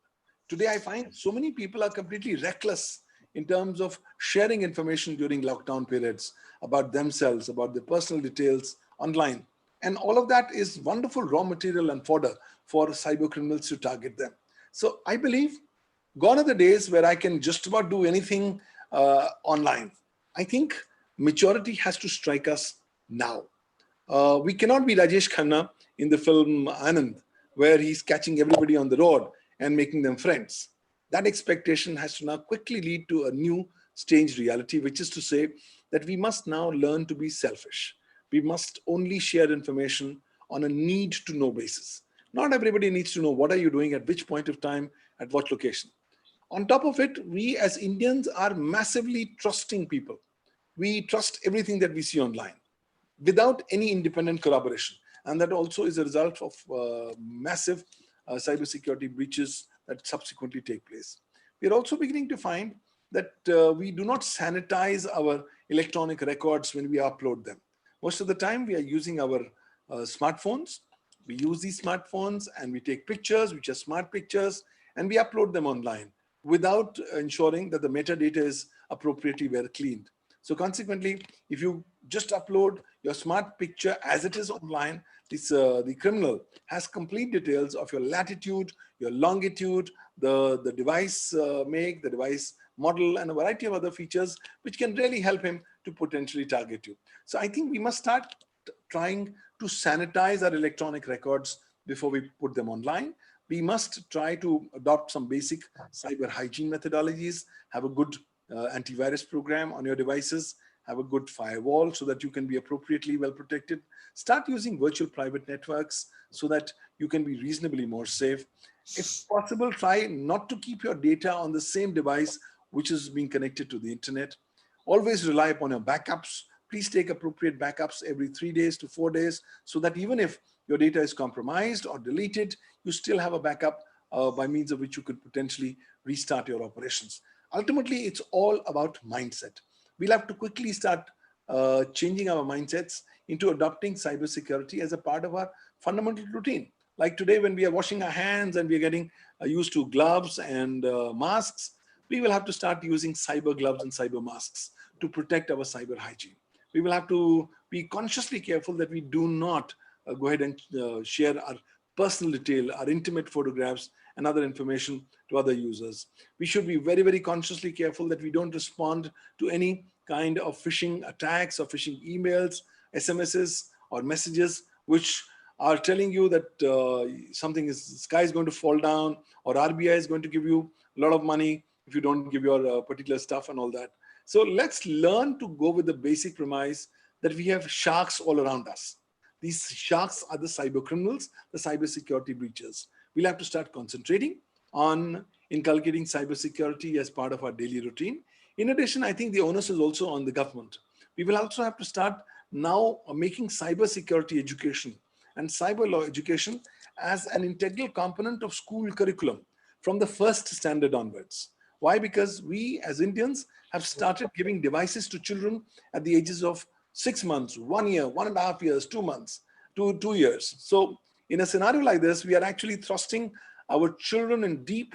Today, I find so many people are completely reckless in terms of sharing information during lockdown periods about themselves, about their personal details online. And all of that is wonderful raw material and fodder for cyber criminals to target them. So I believe gone are the days where I can just about do anything online. I think maturity has to strike us now. We cannot be Rajesh Khanna in the film Anand, where he's catching everybody on the road and making them friends. That expectation has to now quickly lead to a new strange reality, which is to say that we must now learn to be selfish. We must only share information on a need to know basis. Not everybody needs to know what are you doing at which point of time, at what location. On top of it, we as Indians are massively trusting people. We trust everything that we see online without any independent corroboration. And that also is a result of massive cybersecurity breaches that subsequently take place. We are also beginning to find that we do not sanitize our electronic records when we upload them. Most of the time we are using our smartphones. We use these smartphones and we take pictures, which are smart pictures, and we upload them online without ensuring that the metadata is appropriately well cleaned. So consequently, if you just upload your smart picture as it is online. The criminal has complete details of your latitude, your longitude, the device make, the device model, and a variety of other features which can really help him to potentially target you. So I think we must start trying to sanitize our electronic records before we put them online. We must try to adopt some basic cyber hygiene methodologies, have a good antivirus program on your devices, have a good firewall so that you can be appropriately well protected. Start using virtual private networks so that you can be reasonably more safe. If possible, try not to keep your data on the same device which is being connected to the internet. Always rely upon your backups. Please take appropriate backups every 3 days to 4 days so that even if your data is compromised or deleted, you still have a backup by means of which you could potentially restart your operations. Ultimately, it's all about mindset. We'll have to quickly start changing our mindsets into adopting cybersecurity as a part of our fundamental routine. Like today, when we are washing our hands and we are getting used to gloves and masks, we will have to start using cyber gloves and cyber masks to protect our cyber hygiene. We will have to be consciously careful that we do not go ahead and share our personal detail, our intimate photographs and other information to other users. We should be very, very consciously careful that we don't respond to any kind of phishing attacks or phishing emails, SMSs or messages which are telling you that sky is going to fall down, or RBI is going to give you a lot of money if you don't give your particular stuff and all that. So let's learn to go with the basic premise that we have sharks all around us. These sharks are the cyber criminals, the cyber security breachers. We'll have to start concentrating on inculcating cybersecurity as part of our daily routine. In addition, I think the onus is also on the government. We will also have to start now making cybersecurity education and cyber law education as an integral component of school curriculum from the first standard onwards. Why? Because we as Indians have started giving devices to children at the ages of 6 months, 1 year, 1.5 years, 2 months, 2 years. So in a scenario like this, we are actually thrusting our children in deep,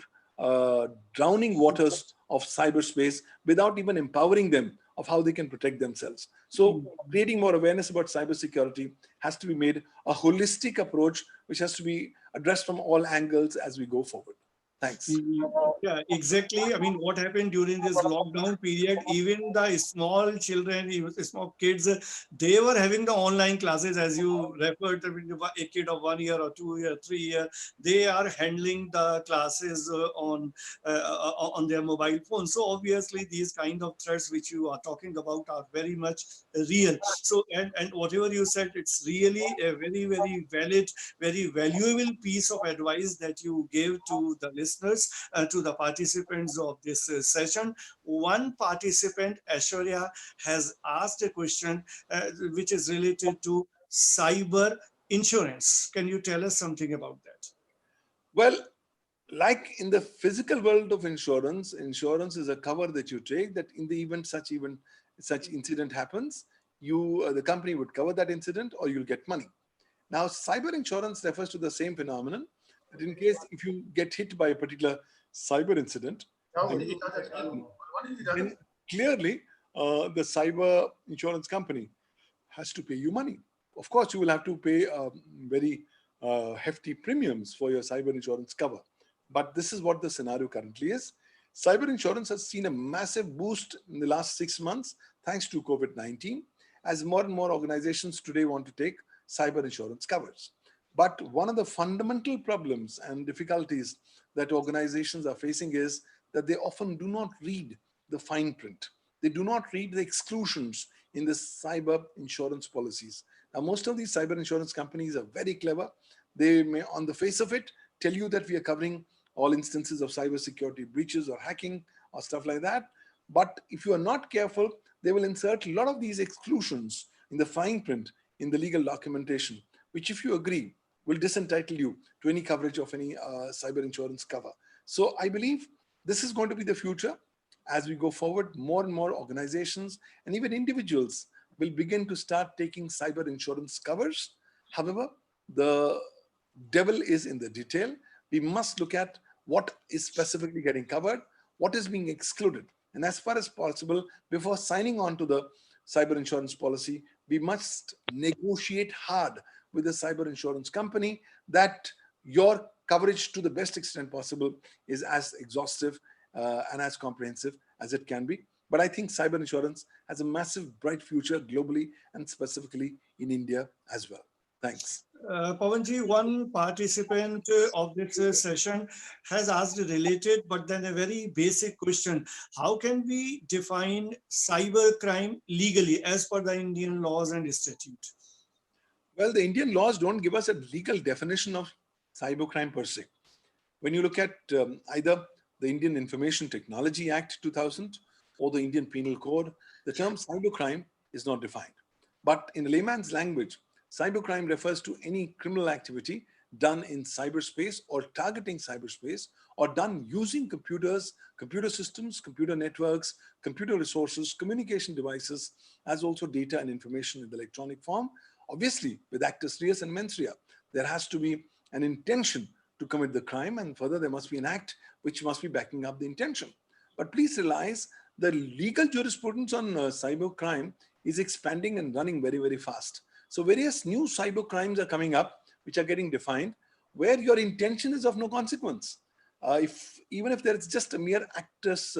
drowning waters of cyberspace without even empowering them of how they can protect themselves. So creating more awareness about cybersecurity has to be made a holistic approach, which has to be addressed from all angles as we go forward. Thanks. Yeah, exactly. I mean, what happened during this lockdown period, even the small children, even the small kids, they were having the online classes, as you referred to, a kid of 1 year or 2 year, 3 year, they are handling the classes on their mobile phone. So obviously these kind of threats which you are talking about are very much real. So, and whatever you said, it's really a very, very valid, very valuable piece of advice that you gave to the listeners, to the participants of this session. One participant, Aishwarya, has asked a question which is related to cyber insurance. Can you tell us something about that? Well, like in the physical world of insurance, insurance is a cover that you take that in the event such incident happens, the company would cover that incident or you'll get money. Now, cyber insurance refers to the same phenomenon that in case if you get hit by a particular cyber incident, and then clearly the cyber insurance company has to pay you money. Of course, you will have to pay very hefty premiums for your cyber insurance cover. But this is what the scenario currently is. Cyber insurance has seen a massive boost in the last 6 months thanks to COVID-19, as more and more organizations today want to take cyber insurance covers. But one of the fundamental problems and difficulties that organizations are facing is that they often do not read the fine print. They do not read the exclusions in the cyber insurance policies. Now, most of these cyber insurance companies are very clever. They may, on the face of it, tell you that we are covering all instances of cybersecurity breaches or hacking or stuff like that. But if you are not careful, they will insert a lot of these exclusions in the fine print in the legal documentation, which, if you agree, will disentitle you to any coverage of any cyber insurance cover. So I believe this is going to be the future. As we go forward, more and more organizations and even individuals will begin to start taking cyber insurance covers. However, the devil is in the detail. We must look at what is specifically getting covered, what is being excluded. And as far as possible, before signing on to the cyber insurance policy, we must negotiate hard with the cyber insurance company that your coverage to the best extent possible is as exhaustive and as comprehensive as it can be. But I think cyber insurance has a massive, bright future globally and specifically in India as well. Thanks. Pawanji, one participant of this session has asked a related, but then a very basic question. How can we define cyber crime legally as per the Indian laws and statute? Well, the Indian laws don't give us a legal definition of cybercrime per se. When you look at either the Indian Information Technology Act 2000 or the Indian Penal Code, the term cybercrime is not defined. But in layman's language, cybercrime refers to any criminal activity done in cyberspace or targeting cyberspace or done using computers, computer systems, computer networks, computer resources, communication devices, as also data and information in the electronic form. Obviously, with actus reus and mens rea, there has to be an intention to commit the crime, and further there must be an act which must be backing up the intention. But please realize the legal jurisprudence on cyber crime is expanding and running very, very fast. So various new cyber crimes are coming up which are getting defined where your intention is of no consequence. Even if there is just a mere actus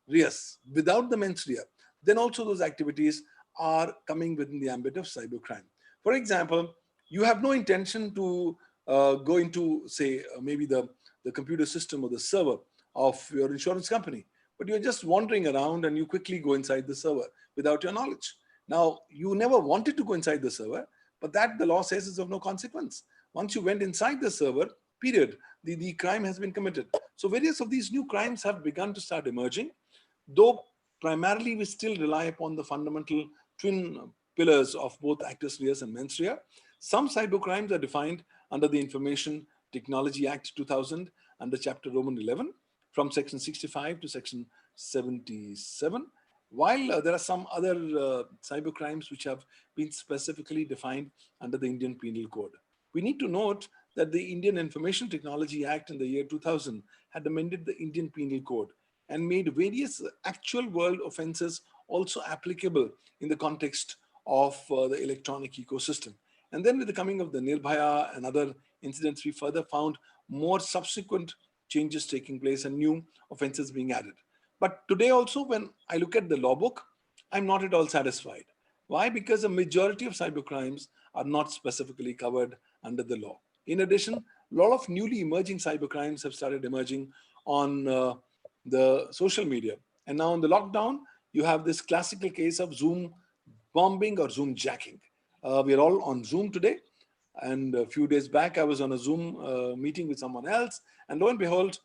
reus without the mens rea, then also those activities are coming within the ambit of cybercrime. For example, you have no intention to go into, say, maybe the computer system or the server of your insurance company, but you're just wandering around and you quickly go inside the server without your knowledge. Now, you never wanted to go inside the server, but that the law says is of no consequence. Once you went inside the server, period, the crime has been committed. So various of these new crimes have begun to start emerging, though primarily we still rely upon the fundamental twin pillars of both actus reus and mens rea. Some cybercrimes are defined under the Information Technology Act 2000 under Chapter Roman 11 from Section 65 to Section 77, while there are some other cybercrimes which have been specifically defined under the Indian Penal Code. We need to note that the Indian Information Technology Act in the year 2000 had amended the Indian Penal Code and made various actual world offenses also applicable in the context of the electronic ecosystem. And then with the coming of the Nirbhaya and other incidents, we further found more subsequent changes taking place and new offenses being added. But today also, when I look at the law book, I'm not at all satisfied. Why? Because a majority of cybercrimes are not specifically covered under the law. In addition, a lot of newly emerging cybercrimes have started emerging on the social media. And now in the lockdown, you have this classical case of Zoom bombing or Zoom jacking. We are all on Zoom today. And a few days back, I was on a Zoom meeting with someone else. And lo and behold,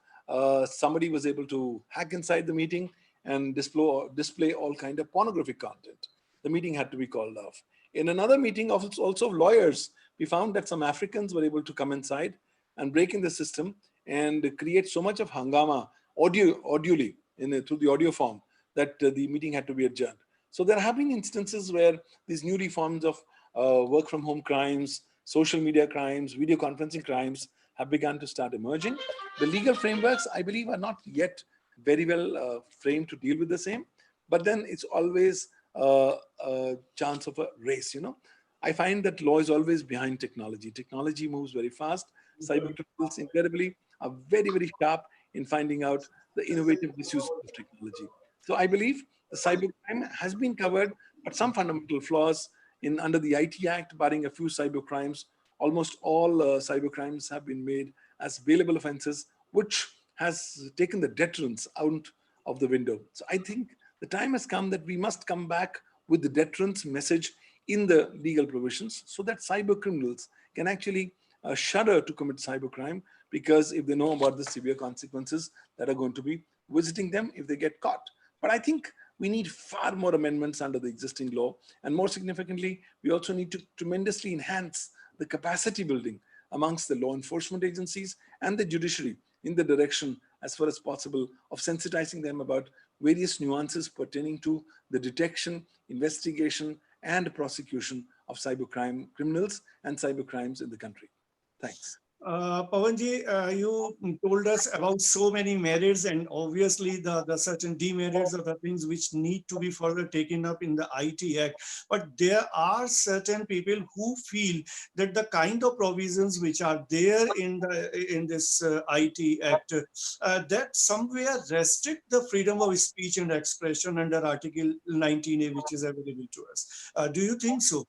somebody was able to hack inside the meeting and display all kind of pornographic content. The meeting had to be called off. In another meeting of also lawyers, we found that some Africans were able to come inside and break in the system and create so much of hangama audioly through the audio form that the meeting had to be adjourned. So there have been instances where these newly forms of work from home crimes, social media crimes, video conferencing crimes have begun to start emerging. The legal frameworks, I believe, are not yet very well framed to deal with the same, but then it's always a chance of a race, I find that law is always behind technology. Technology moves very fast. Cyber criminals invariably are very, very sharp in finding out the innovative misuse of technology. So I believe the cybercrime has been covered, but some fundamental flaws under the IT Act, barring a few cybercrimes, almost all cybercrimes have been made as bailable offenses, which has taken the deterrence out of the window. So I think the time has come that we must come back with the deterrence message in the legal provisions so that cyber criminals can actually shudder to commit cybercrime, because if they know about the severe consequences that are going to be visiting them if they get caught. But I think we need far more amendments under the existing law. And more significantly, we also need to tremendously enhance the capacity building amongst the law enforcement agencies and the judiciary in the direction, as far as possible, of sensitizing them about various nuances pertaining to the detection, investigation, and prosecution of cybercrime criminals and cybercrimes in the country. Thanks. Pawanji, you told us about so many merits and obviously the certain demerits of the things which need to be further taken up in the IT Act. But there are certain people who feel that the kind of provisions which are there in this IT Act that somewhere restrict the freedom of speech and expression under Article 19A, which is available to us. Do you think so?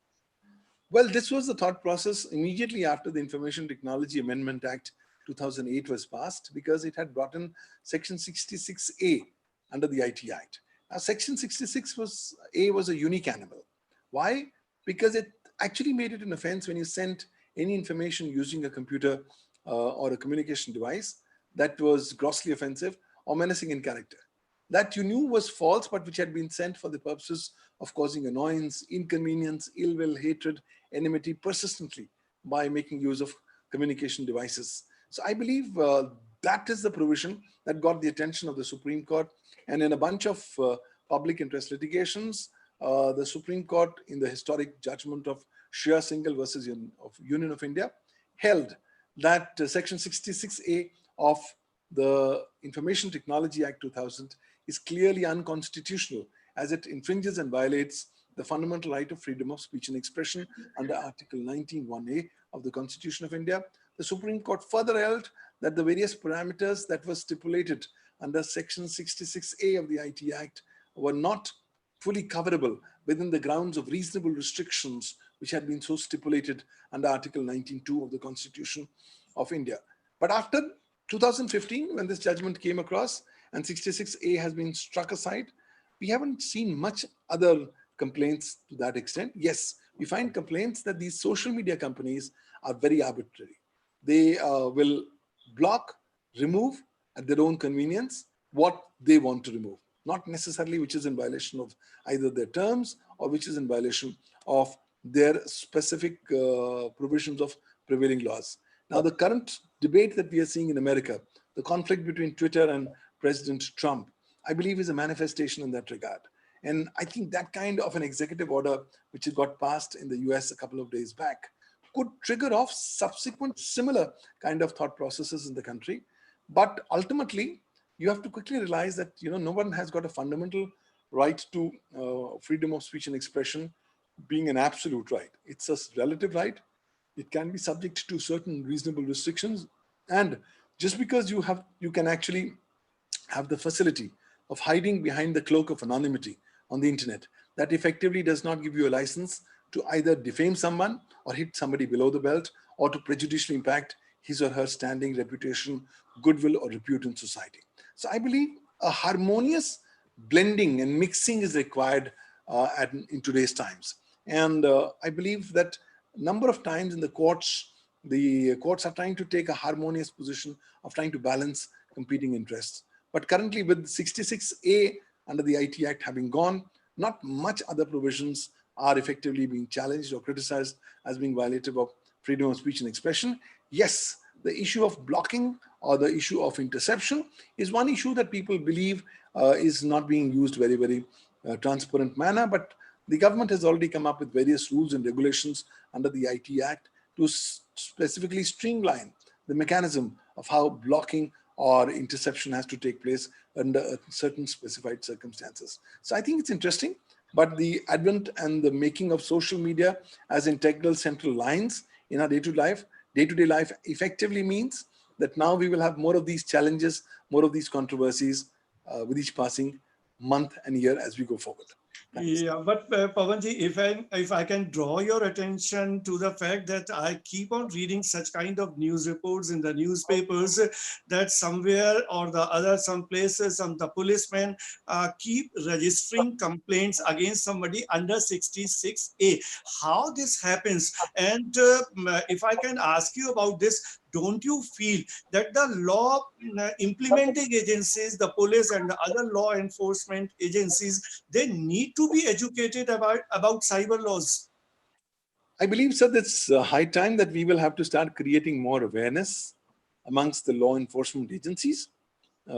Well, this was the thought process immediately after the Information Technology Amendment Act 2008 was passed, because it had brought in Section 66A under the IT Act. Now, Section 66A was a unique animal. Why? Because it actually made it an offense when you sent any information using a computer or a communication device that was grossly offensive or menacing in character. That you knew was false, but which had been sent for the purposes of causing annoyance, inconvenience, ill will, hatred, enmity persistently by making use of communication devices. So I believe that is the provision that got the attention of the Supreme Court. And in a bunch of public interest litigations, the Supreme Court, in the historic judgment of Shreya Singhal versus Union of India, held that Section 66A of the Information Technology Act 2000 is clearly unconstitutional, as it infringes and violates the fundamental right of freedom of speech and expression under Article 19(1)(a) of the Constitution of India. The Supreme Court further held that the various parameters that were stipulated under Section 66A of the IT Act were not fully coverable within the grounds of reasonable restrictions which had been so stipulated under Article 19(2) of the Constitution of India. But after 2015, when this judgment came across and 66A has been struck aside, we haven't seen much other complaints to that extent. Yes, we find complaints that these social media companies are very arbitrary. They will block, remove at their own convenience what they want to remove, not necessarily which is in violation of either their terms or which is in violation of their specific provisions of prevailing laws. Now, the current debate that we are seeing in America, the conflict between Twitter and President Trump, I believe is a manifestation in that regard. And I think that kind of an executive order, which got passed in the US a couple of days back, could trigger off subsequent similar kind of thought processes in the country. But ultimately, you have to quickly realize that no one has got a fundamental right to freedom of speech and expression being an absolute right. It's a relative right. It can be subject to certain reasonable restrictions. And just because you can actually have the facility of hiding behind the cloak of anonymity on the internet, that effectively does not give you a license to either defame someone or hit somebody below the belt or to prejudicially impact his or her standing, reputation, goodwill, or repute in society. So I believe a harmonious blending and mixing is required in today's times. And I believe that a number of times in the courts are trying to take a harmonious position of trying to balance competing interests. But currently, with 66A under the IT Act having gone, not much other provisions are effectively being challenged or criticized as being violative of freedom of speech and expression. Yes, the issue of blocking or the issue of interception is one issue that people believe is not being used very transparent manner, but the government has already come up with various rules and regulations under the IT Act to specifically streamline the mechanism of how blocking or interception has to take place under certain specified circumstances. So I think it's interesting, but the advent and the making of social media as integral central lines in our day-to-day life effectively means that now we will have more of these challenges, more of these controversies with each passing month and year as we go forward. Thanks. Yeah, but Pawanji, if I can draw your attention to the fact that I keep on reading such kind of news reports in the newspapers that somewhere or the other, some places, the policemen keep registering complaints against somebody under 66A. How this happens? And if I can ask you about this, don't you feel that the law implementing agencies, the police and the other law enforcement agencies, they need to be educated about cyber laws? I believe, sir, it's high time that we will have to start creating more awareness amongst the law enforcement agencies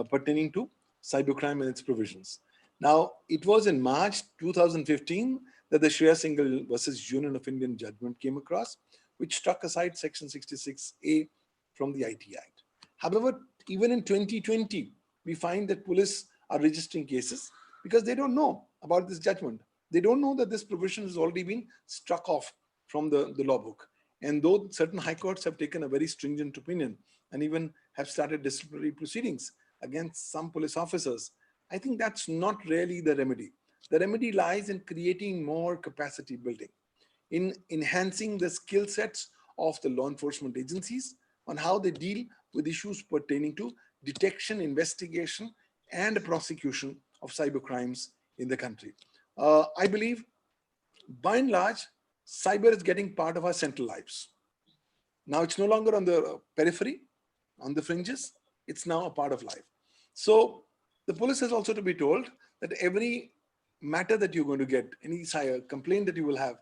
pertaining to cybercrime and its provisions. Now, it was in March 2015 that the Shreya Singhal versus Union of Indian judgment came across, which struck aside Section 66A from the IT Act. However, even in 2020, we find that police are registering cases because they don't know about this judgment. They don't know that this provision has already been struck off from the law book. And though certain high courts have taken a very stringent opinion and even have started disciplinary proceedings against some police officers, I think that's not really the remedy. The remedy lies in creating more capacity building, in enhancing the skill sets of the law enforcement agencies on how they deal with issues pertaining to detection, investigation, and prosecution of cyber crimes in the country. I believe, by and large, cyber is getting part of our central lives. Now it's no longer on the periphery, on the fringes. It's now a part of life. So the police has also to be told that every matter that you're going to get, any complaint that you will have,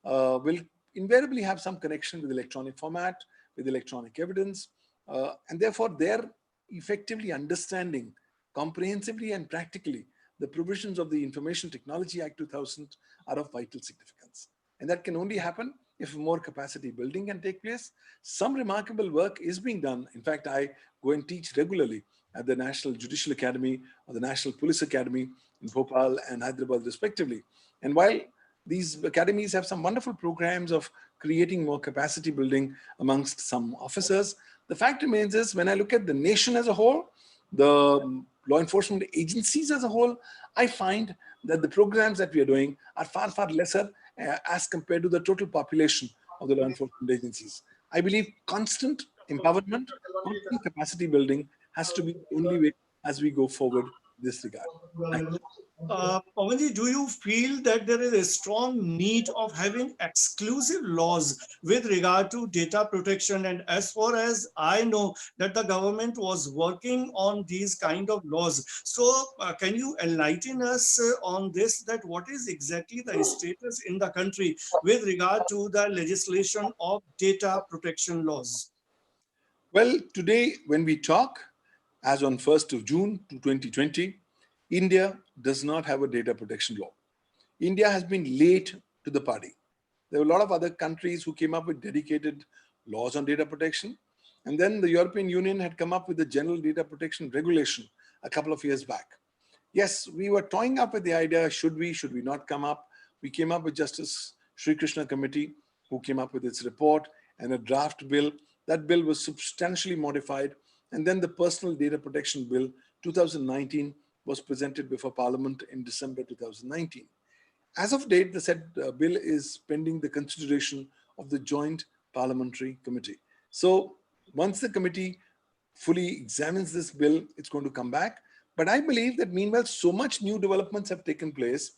will invariably have some connection with electronic format, with electronic evidence, and therefore they're effectively understanding comprehensively and practically the provisions of the Information Technology Act 2000 are of vital significance. And that can only happen if more capacity building can take place. Some remarkable work is being done. In fact, I go and teach regularly at the National Judicial Academy or the National Police Academy in Bhopal and Hyderabad respectively. And while these academies have some wonderful programs of creating more capacity building amongst some officers, the fact remains is when I look at the nation as a whole, the law enforcement agencies as a whole, I find that the programs that we are doing are far, far lesser as compared to the total population of the law enforcement agencies. I believe constant empowerment, constant capacity building has to be the only way as we go forward in this regard. Thank you. Pawanji, do you feel that there is a strong need of having exclusive laws with regard to data protection? And as far as I know, that the government was working on these kind of laws. So can you enlighten us on this, that what is exactly the status in the country with regard to the legislation of data protection laws? Well, today when we talk, as on 1st of June 2020, India does not have a data protection law. India has been late to the party. There were a lot of other countries who came up with dedicated laws on data protection. And then the European Union had come up with the General Data Protection Regulation a couple of years back. Yes, we were toying up with the idea, should we not come up? We came up with Justice Sri Krishna Committee, who came up with its report and a draft bill. That bill was substantially modified. And then the Personal Data Protection Bill 2019 was presented before Parliament in December 2019. As of date, the said bill is pending the consideration of the Joint Parliamentary Committee. So once the committee fully examines this bill, it's going to come back. But I believe that meanwhile, so much new developments have taken place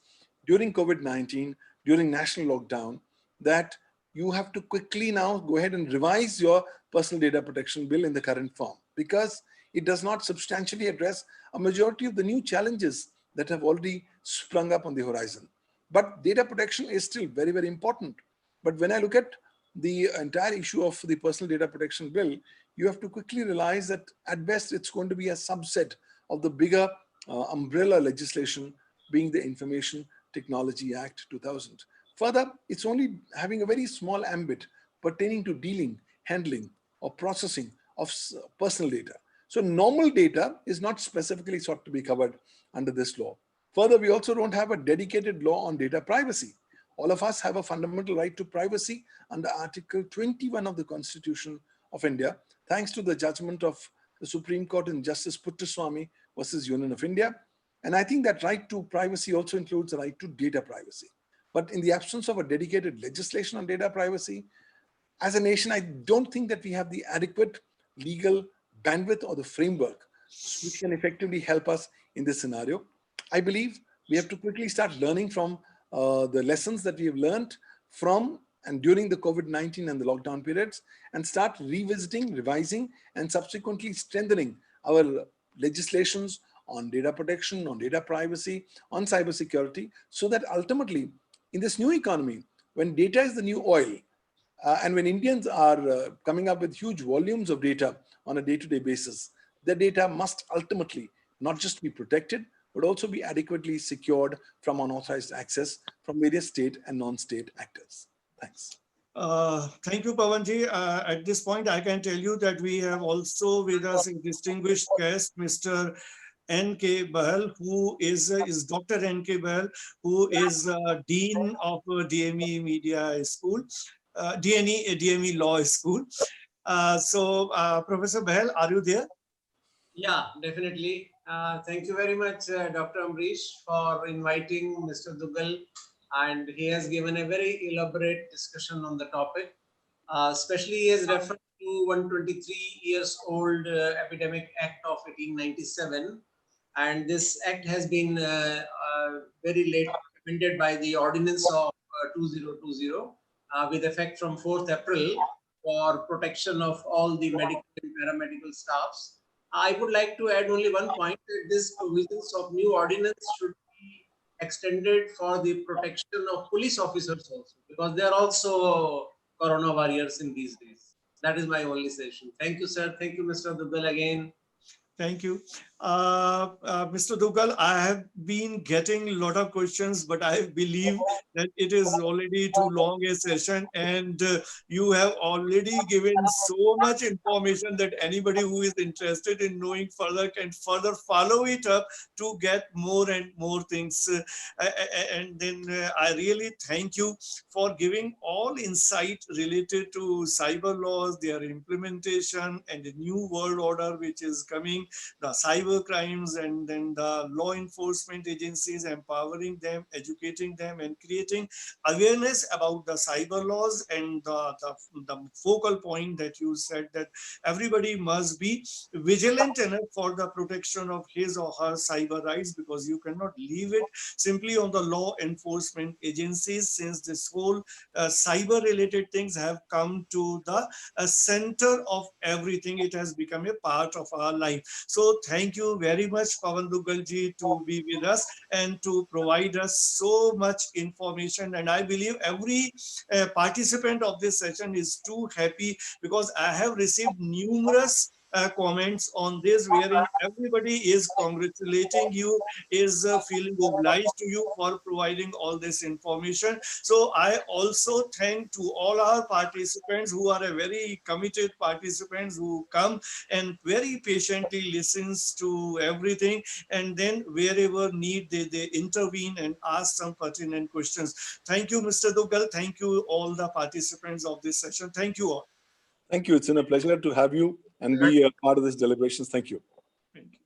during COVID-19, during national lockdown, that you have to quickly now go ahead and revise your personal data protection bill in the current form, because it does not substantially address a majority of the new challenges that have already sprung up on the horizon. But data protection is still very, very important. But when I look at the entire issue of the personal data protection bill, you have to quickly realize that at best it's going to be a subset of the bigger umbrella legislation, being the Information Technology Act 2000. Further, it's only having a very small ambit pertaining to dealing, handling, or processing of personal data. So normal data is not specifically sought to be covered under this law. Further, we also don't have a dedicated law on data privacy. All of us have a fundamental right to privacy under Article 21 of the Constitution of India, thanks to the judgment of the Supreme Court in Justice Puttaswamy versus Union of India. And I think that right to privacy also includes the right to data privacy. But in the absence of a dedicated legislation on data privacy, as a nation, I don't think that we have the adequate legal bandwidth or the framework which can effectively help us in this scenario. I believe we have to quickly start learning from the lessons that we have learned from and during the COVID-19 and the lockdown periods, and start revisiting, revising, and subsequently strengthening our legislations on data protection, on data privacy, on cybersecurity, so that ultimately in this new economy, when data is the new oil, and when Indians are coming up with huge volumes of data on a day-to-day basis, the data must ultimately not just be protected, but also be adequately secured from unauthorized access from various state and non-state actors. Thanks. Thank you, Pawanji. At this point, I can tell you that we have also with us a distinguished guest, Mr. N.K. Bahal, who is Dr. N.K. Bahal, who is Dean of DME Media School, DME Law School. Professor Bahal, are you there? Yeah, definitely. Thank you very much, Dr. Amrish, for inviting Mr. Dugal, and he has given a very elaborate discussion on the topic. Especially he has referred to 123 years old Epidemic Act of 1897, and this act has been very late amended by the Ordinance of 2020 with effect from 4th April for protection of all the medical and paramedical staffs. I would like to add only one point that this provisions of new ordinance should be extended for the protection of police officers also, because they are also corona warriors in these days. That is my only session. Thank you, sir. Thank you, Mr. Dugal, again. Thank you. Mr. Dugal, I have been getting a lot of questions, but I believe that it is already too long a session, and you have already given so much information that anybody who is interested in knowing further can further follow it up to get more and more things. And then I really thank you for giving all insight related to cyber laws, their implementation, and the new world order which is coming, the cyber crimes, and then the law enforcement agencies, empowering them, educating them, and creating awareness about the cyber laws. And the focal point that you said, that everybody must be vigilant enough for the protection of his or her cyber rights, because you cannot leave it simply on the law enforcement agencies, since this whole cyber related things have come to the center of everything. It has become a part of our life. So thank you very much, Pawan Dugalji, to be with us and to provide us so much information. And I believe every participant of this session is too happy, because I have received numerous comments on this, wherein everybody is congratulating you, is feeling obliged to you for providing all this information. So I also thank to all our participants who are a very committed participants, who come and very patiently listens to everything, and then wherever need they intervene and ask some pertinent questions. Thank you, Mr. Dugal. Thank you all the participants of this session. Thank you all. Thank you. It's been a pleasure to have you and be a part of this deliberations. Thank you. Thank you.